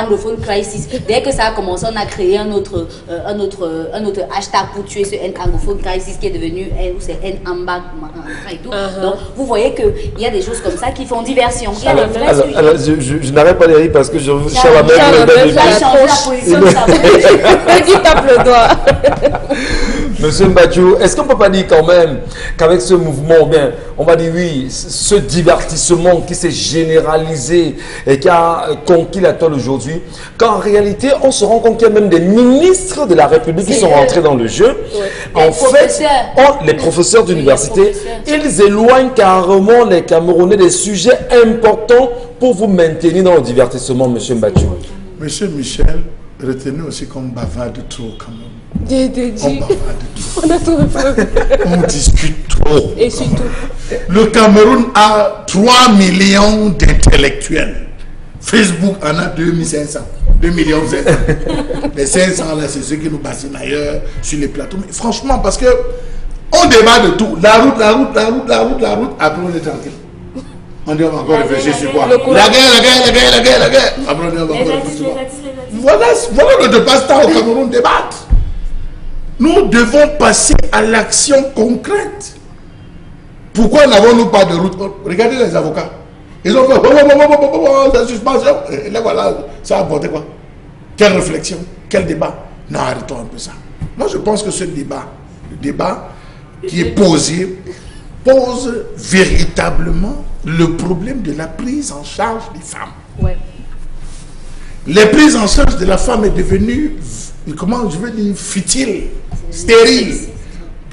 anglophone crisis. Dès que ça a commencé, on a créé un autre hashtag pour tuer ce anglophone crisis qui est devenu N Amba et tout. Donc, vous voyez qu'il y a des choses comme ça qui font diversion. Alors, je n'arrête pas de rire parce que je suis à la même. Ça a changé la position de sa bouche. Qui tape le doigt. Monsieur Mbadjo, est-ce qu'on ne peut pas dire quand même qu'avec ce mouvement, bien, on va dire oui, ce divertissement qui s'est généralisé et qui a conquis la toile aujourd'hui, qu'en réalité, on se rend compte qu'il y a même des ministres de la République qui sont rentrés dans le jeu. Ouais. En fait, les professeurs d'université, ils éloignent carrément les Camerounais des sujets importants pour vous maintenir dans le divertissement, monsieur Mbadjo. Monsieur Michel, retenez aussi qu'on bavarde trop quand même. On bavarde trop. On discute trop. Et surtout. Le Cameroun a 3 millions d'intellectuels. Facebook en a 2500. 2 millions 500. Les 500 là, c'est ceux qui nous bassinent ailleurs sur les plateaux. Mais franchement, parce que on débat de tout. La route. Après on est tranquille. On dit on va encore réfléchir sur quoi? La guerre. Après on dit on va encore réfléchir sur quoi? Voilà le débat au Cameroun débattre. Nous devons passer à l'action concrète. Pourquoi n'avons-nous pas de route? Regardez les avocats. Ils ont fait la suspension. Et là voilà, ça a apporté quoi? Quelle réflexion? Quel débat? Non, arrêtons un peu ça. Moi je pense que ce débat, le débat qui est posé, pose véritablement le problème de la prise en charge des femmes. Ouais. Les prises en charge de la femme est devenue, comment je veux dire, futile, stérile.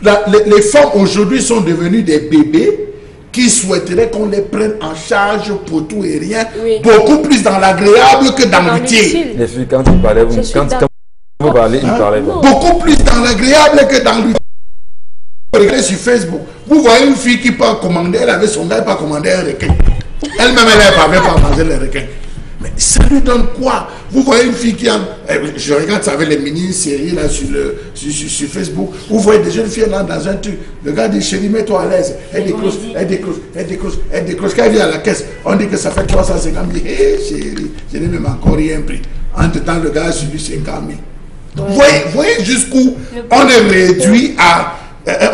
Les femmes aujourd'hui sont devenues des bébés qui souhaiteraient qu'on les prenne en charge pour tout et rien, beaucoup plus dans l'agréable que dans l'utile. Les filles, quand ils parlaient, vous parlez, ils parlaient. Beaucoup plus dans l'agréable que dans l'utile. Regardez sur Facebook, vous voyez une fille qui part commander, elle avait son gars, elle part commander un requin. Elle-même, elle n'avait pas manger les requins. Mais ça lui donne quoi? Vous voyez une fille qui a... Je regarde ça avec les mini-séries là sur Facebook. Vous voyez des jeunes filles là dans un truc. Le gars dit chérie, mets-toi à l'aise. Elle décroche. Quand elle vient à la caisse, on dit que ça fait 350 000. Hé chérie, je n'ai même encore rien pris. Entre temps, le gars a suivi 50 000. Donc, voyez jusqu'où on est réduit à...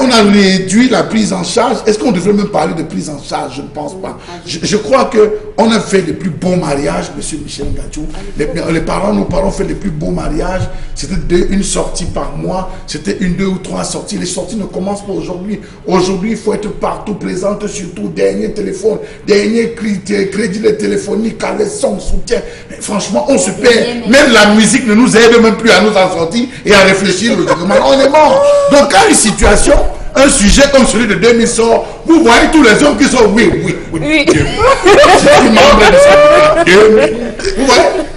On a réduit la prise en charge. Est-ce qu'on devrait même parler de prise en charge? Je ne pense pas. Je crois qu'on a fait les plus beaux mariages, monsieur Michel Ngachou. Nos parents ont fait les plus beaux mariages. C'était une sortie par mois. C'était 1, 2 ou 3 sorties. Les sorties ne commencent pas aujourd'hui. Aujourd'hui, il faut être partout, présente surtout. Dernier téléphone, dernier crédit téléphonique, les sons, soutien. Mais franchement, on se perd. Même la musique ne nous aide même plus à nous en sortir et à réfléchir logiquement. On est mort. Donc, quand une situation, un sujet comme celui de 2000 sort, vous voyez tous les hommes qui sont oui. Vous voyez,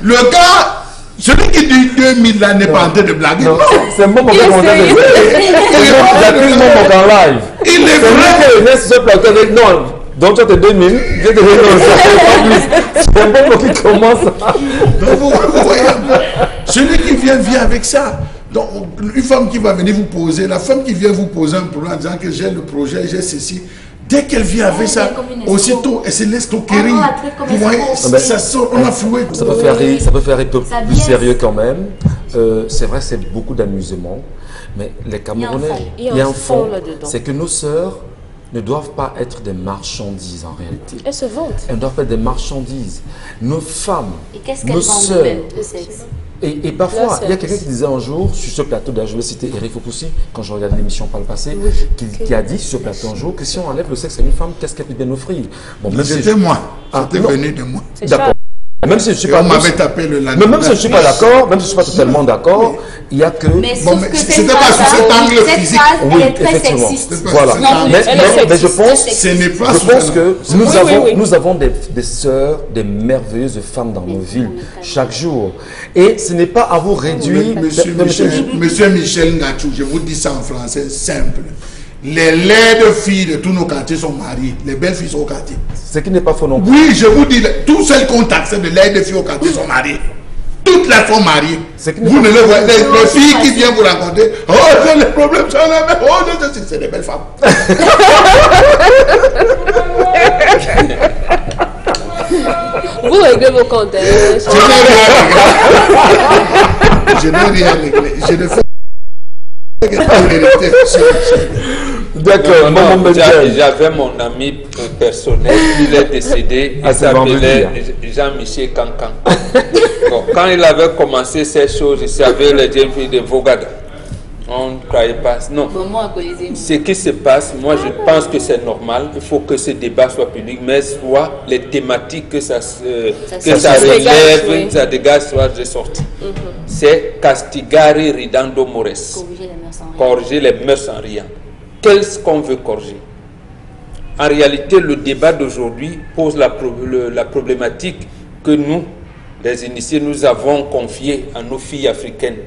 le gars, celui qui dit 2000 là n'est pas en train de blaguer. Non, c'est bon pour qu'on ait il y a plus de monde en live. Il est vrai. C'est vrai que non. Donc tu as tes 2000, je te c'est un bon pour qu'il commence. Donc vous voyez, celui qui vient avec ça. Donc, une femme qui va venir vous poser, la femme qui vient vous poser un problème en disant que j'ai le projet, j'ai ceci, dès qu'elle vient avec ça, aussitôt, elle se laisse toquer. Vous voyez, ça sort, on a floué. Ça peut faire un peu plus sérieux quand même. C'est vrai, c'est beaucoup d'amusement. Mais les Camerounais, il y a un fond, c'est que nos sœurs ne doivent pas être des marchandises en réalité. Elles se vendent. Elles doivent être des marchandises. Nos femmes, nos sœurs. Et parfois, il y a quelqu'un qui disait un jour, sur ce plateau, d'ailleurs je vais citer Eric Fopoussi, quand je regardais l'émission par le passé, qui a dit sur ce plateau un jour que si on enlève le sexe à une femme, qu'est-ce qu'elle peut bien offrir? Bon, c'était moi, c'était venu de moi. D'accord. Même si je suis pas même si je suis pas d'accord, même si je suis pas totalement d'accord, il y a que... Mais sauf que c'était pas sous cet angle physique. Oui, effectivement. Voilà. Mais je pense que nous avons des sœurs, des merveilleuses femmes dans nos villes chaque jour. Et ce n'est pas à vous réduire... Monsieur Michel Ngachou, je vous dis ça en français simple. les laides filles de tous nos quartiers sont mariées. Les belles filles sont au quartier. Ce qui n'est pas faux non plus. Oui, je vous dis, tous celles qu'on taxe de laides filles au quartier sont mariées. Toutes les sont mariées. Vous ne les voyez, les filles qui viennent vous rencontrer, oh, j'ai les problèmes, c'est la même, oh, c'est des belles femmes. Vous réglez vos comptes. Je n'ai rien réglé. Je ne fais D'accord, j'avais mon ami personnel, il est décédé, il s'appelait Jean-Michel Cancan. Bon, quand il avait commencé ces choses, il savait les jeunes filles de Vogada. On ne croyait pas. Non. Ce qui se passe, moi je pense que c'est normal. Il faut que ce débat soit public, mais soit les thématiques que ça relève, oui. Ça dégage, soit ressorti. C'est castigare ridando mores. Corriger les mœurs en riant. Qu'est-ce qu'on veut corriger? En réalité, le débat d'aujourd'hui pose la problématique que nous, les initiés, nous avons confiée à nos filles africaines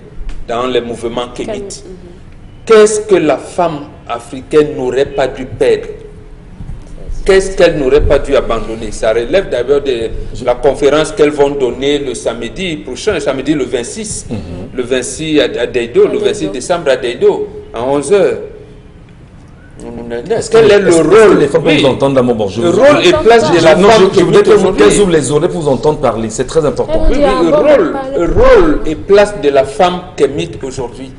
dans les mouvements kémites. Qu'est-ce que la femme africaine n'aurait pas dû perdre? Qu'est-ce qu'elle n'aurait pas dû abandonner? Ça relève d'ailleurs de la conférence qu'elles vont donner le samedi prochain, samedi le 26, le 26 à Deido, le 26 décembre à Deido, à 11h. Quel est le rôle? Les femmes peuvent vous entendre dans mon bord. Le rôle et place de la femme. Je voudrais qu'elles ouvrent les oreilles pour vous entendre parler. C'est très important. Oui, le rôle et place de la femme kémite aujourd'hui.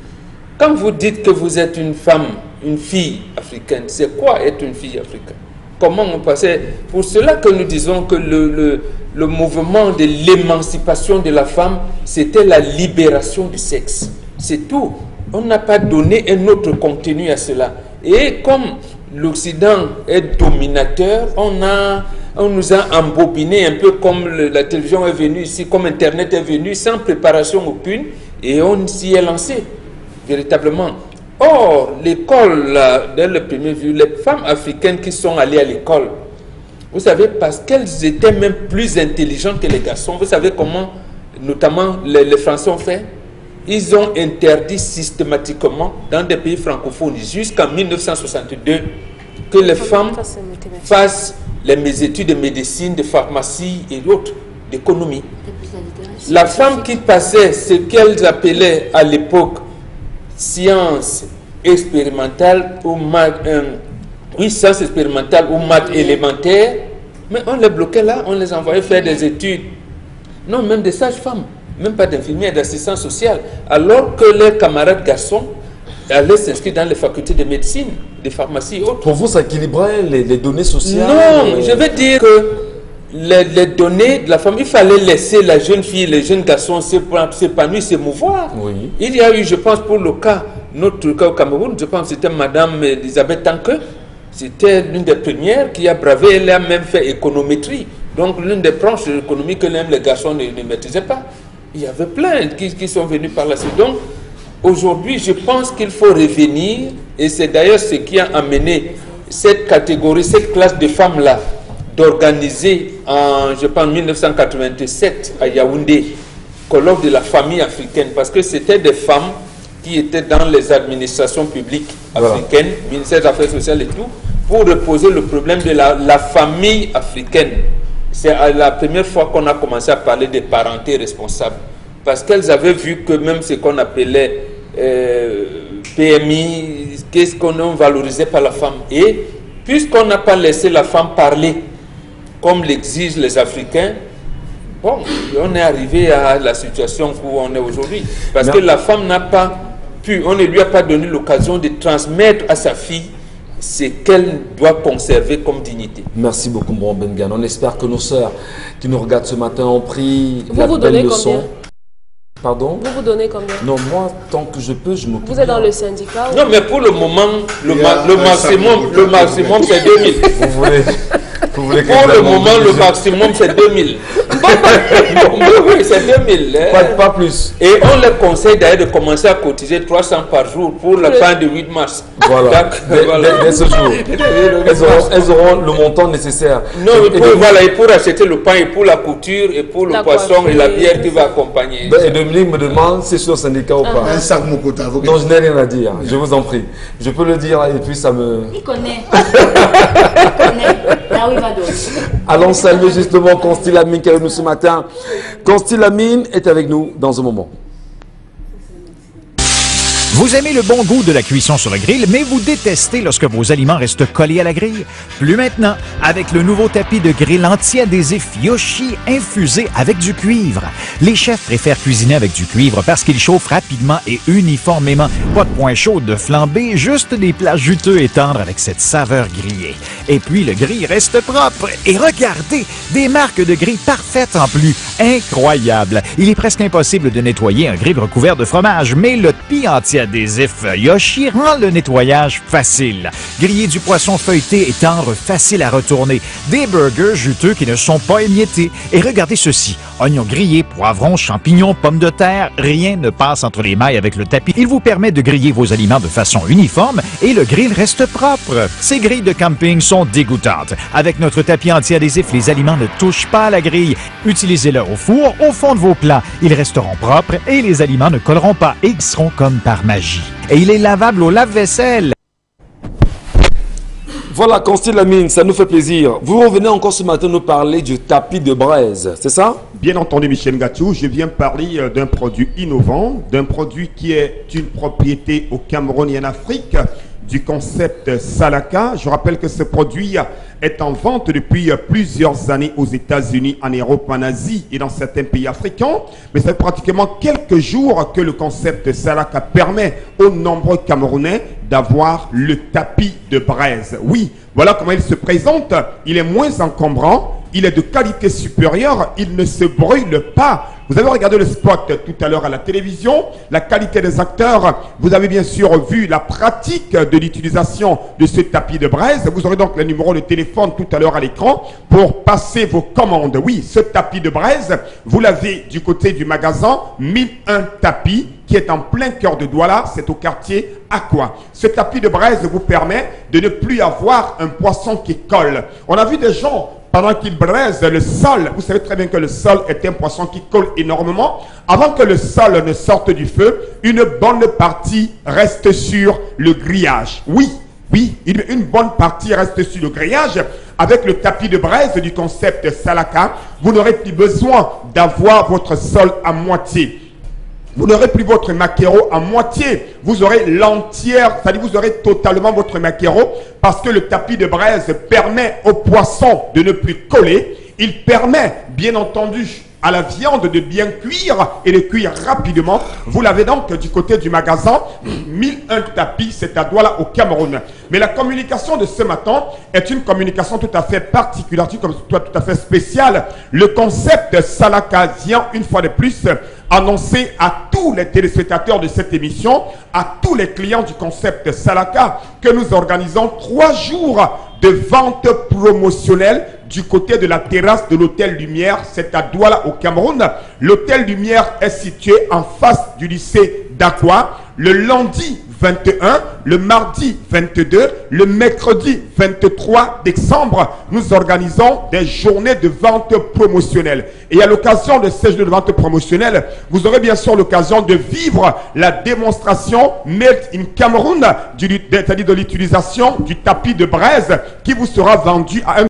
Quand vous dites que vous êtes une femme, une fille africaine, c'est quoi être une fille africaine? Comment on passait? Pour cela que nous disons que le mouvement de l'émancipation de la femme, c'était la libération du sexe. C'est tout. On n'a pas donné un autre contenu à cela. Et comme l'Occident est dominateur, on nous a embobiné un peu comme la télévision est venue ici, comme Internet est venu, sans préparation aucune, et on s'y est lancé, véritablement. Or, l'école, dès le premier vue, les femmes africaines qui sont allées à l'école, vous savez, parce qu'elles étaient même plus intelligentes que les garçons, vous savez comment, notamment, les Français ont fait? Ils ont interdit systématiquement, dans des pays francophones, jusqu'en 1962, que les femmes fassent les études de médecine, de pharmacie et d'autres, d'économie. La femme qui passait ce qu'elles appelaient à l'époque sciences expérimentales ou maths, sciences expérimentales ou maths élémentaires, mais on les bloquait là, on les envoyait faire des études. Non, même des sages-femmes. Même pas d'infirmières, d'assistants sociaux, alors que leurs camarades garçons allaient s'inscrire dans les facultés de médecine, de pharmacie et autres. Pour vous, ça équilibrait les données sociales? Non, je veux dire que les données de la femme, il fallait laisser la jeune fille, les jeunes garçons s'épanouir, s'émouvoir. Oui. Il y a eu, je pense, pour le cas, notre cas au Cameroun, je pense que c'était Madame Elisabeth Tanque, c'était l'une des premières qui a bravé, elle a même fait économétrie. Donc l'une des branches de l'économie que même les garçons ne maîtrisaient pas. Il y avait plein qui sont venus par la suite. Donc, aujourd'hui, je pense qu'il faut revenir, et c'est d'ailleurs ce qui a amené cette catégorie, cette classe de femmes-là, d'organiser en, je pense, 1987 à Yaoundé, colloque de la famille africaine, parce que c'était des femmes qui étaient dans les administrations publiques africaines, ministère des Affaires sociales et tout, pour reposer le problème de la famille africaine. C'est la première fois qu'on a commencé à parler des parentés responsables. Parce qu'elles avaient vu que même ce qu'on appelait PMI, qu'est-ce qu'on ne valorisait pas la femme. Et puisqu'on n'a pas laissé la femme parler, comme l'exigent les Africains, bon, on est arrivé à la situation où on est aujourd'hui. Parce que la femme n'a pas pu, on ne lui a pas donné l'occasion de transmettre à sa fille ce qu'elle doit conserver comme dignité. Merci beaucoup, Mbon Bengan. On espère que nos sœurs qui nous regardent ce matin ont pris la belle leçon. Combien? Pardon? Vous donnez combien? Non, moi, tant que je peux, je m'occupe. Vous êtes dans le syndicat? Non, mais pour le moment, le maximum c'est 2000. Vous voulez pour le moment, le maximum c'est 2000. Oui, c'est 2000. Pas plus. Et on leur conseille d'ailleurs de commencer à cotiser 300 par jour pour le pain de 8 mars. Voilà. Dès ce jour. Elles auront le montant nécessaire. Non, et pour acheter le pain, et pour la couture, et pour le poisson et la bière qui va accompagner. Et Dominique me demande si je suis au syndicat ou pas. Un sac Mokota. Non, je n'ai rien à dire. Je vous en prie. Je peux le dire et puis ça me... Il connaît. Il connaît. Là où il va donner. Allons saluer justement Constille Lamine qui est avec nous ce matin. Constille Lamine est avec nous dans un moment. Vous aimez le bon goût de la cuisson sur le grill, mais vous détestez lorsque vos aliments restent collés à la grille? Plus maintenant, avec le nouveau tapis de grill anti-adhésif Yoshi infusé avec du cuivre. Les chefs préfèrent cuisiner avec du cuivre parce qu'il chauffe rapidement et uniformément. Pas de point chaud de flambée, juste des plats juteux et tendres avec cette saveur grillée. Et puis le grill reste propre. Et regardez, des marques de grill parfaites en plus. Incroyable! Il est presque impossible de nettoyer un grill recouvert de fromage, mais le tapis anti-adhésif Yoshi rend le nettoyage facile. Griller du poisson feuilleté et tendre, facile à retourner. Des burgers juteux qui ne sont pas émiettés. Et regardez ceci. Oignons grillés, poivrons, champignons, pommes de terre. Rien ne passe entre les mailles avec le tapis. Il vous permet de griller vos aliments de façon uniforme et le grill reste propre. Ces grilles de camping sont dégoûtantes. Avec notre tapis anti-adhésif, les aliments ne touchent pas à la grille. Utilisez-le au four, au fond de vos plats. Ils resteront propres et les aliments ne colleront pas et ils seront comme par magie. Et il est lavable au lave-vaisselle. Voilà, Constille Lamine, ça nous fait plaisir. Vous revenez encore ce matin nous parler du tapis de braise, c'est ça? Bien entendu, Michel Ngatiou, je viens parler d'un produit innovant, d'un produit qui est une propriété au Cameroun et en Afrique, du concept Salaka. Je rappelle que ce produit est en vente depuis plusieurs années aux États-Unis, en Europe, en Asie et dans certains pays africains. Mais c'est pratiquement quelques jours que le concept Salaka permet aux nombreux Camerounais d'avoir le tapis de braise. Oui, voilà comment il se présente. Il est moins encombrant, il est de qualité supérieure, il ne se brûle pas. Vous avez regardé le spot tout à l'heure à la télévision, la qualité des acteurs. Vous avez bien sûr vu la pratique de l'utilisation de ce tapis de braise. Vous aurez donc le numéro de téléphone tout à l'heure à l'écran pour passer vos commandes. Oui, ce tapis de braise, vous l'avez du côté du magasin 1001 tapis qui est en plein cœur de Douala, c'est au quartier Aqua. Ce tapis de braise vous permet de ne plus avoir un poisson qui colle. On a vu des gens pendant qu'ils braisent le sol, vous savez très bien que le sol est un poisson qui colle énormément. Avant que le sol ne sorte du feu, une bonne partie reste sur le grillage. Oui, une bonne partie reste sur le grillage. Avec le tapis de braise du concept Salaka, vous n'aurez plus besoin d'avoir votre sol à moitié. Vous n'aurez plus votre maquereau à moitié. Vous aurez l'entière, c'est-à-dire vous aurez totalement votre maquereau parce que le tapis de braise permet au poisson de ne plus coller. Il permet, bien entendu, à la viande de bien cuire et de cuire rapidement. Vous l'avez donc du côté du magasin 1001 tapis, c'est à Douala au Cameroun. Mais la communication de ce matin est une communication tout à fait particulière, tout à fait spéciale. Le concept Salaka vient une fois de plus annoncer à tous les téléspectateurs de cette émission, à tous les clients du concept Salaka, que nous organisons 3 jours de vente promotionnelle du côté de la terrasse de l'Hôtel Lumière, c'est à Douala au Cameroun. L'Hôtel Lumière est situé en face du lycée d'Aqua. Le lundi 21, le mardi 22, le mercredi 23 décembre, nous organisons des journées de vente promotionnelle. Et à l'occasion de ces journées de vente promotionnelle, vous aurez bien sûr l'occasion de vivre la démonstration Made in Cameroun, c'est-à-dire de l'utilisation du tapis de braise qui vous sera vendu à un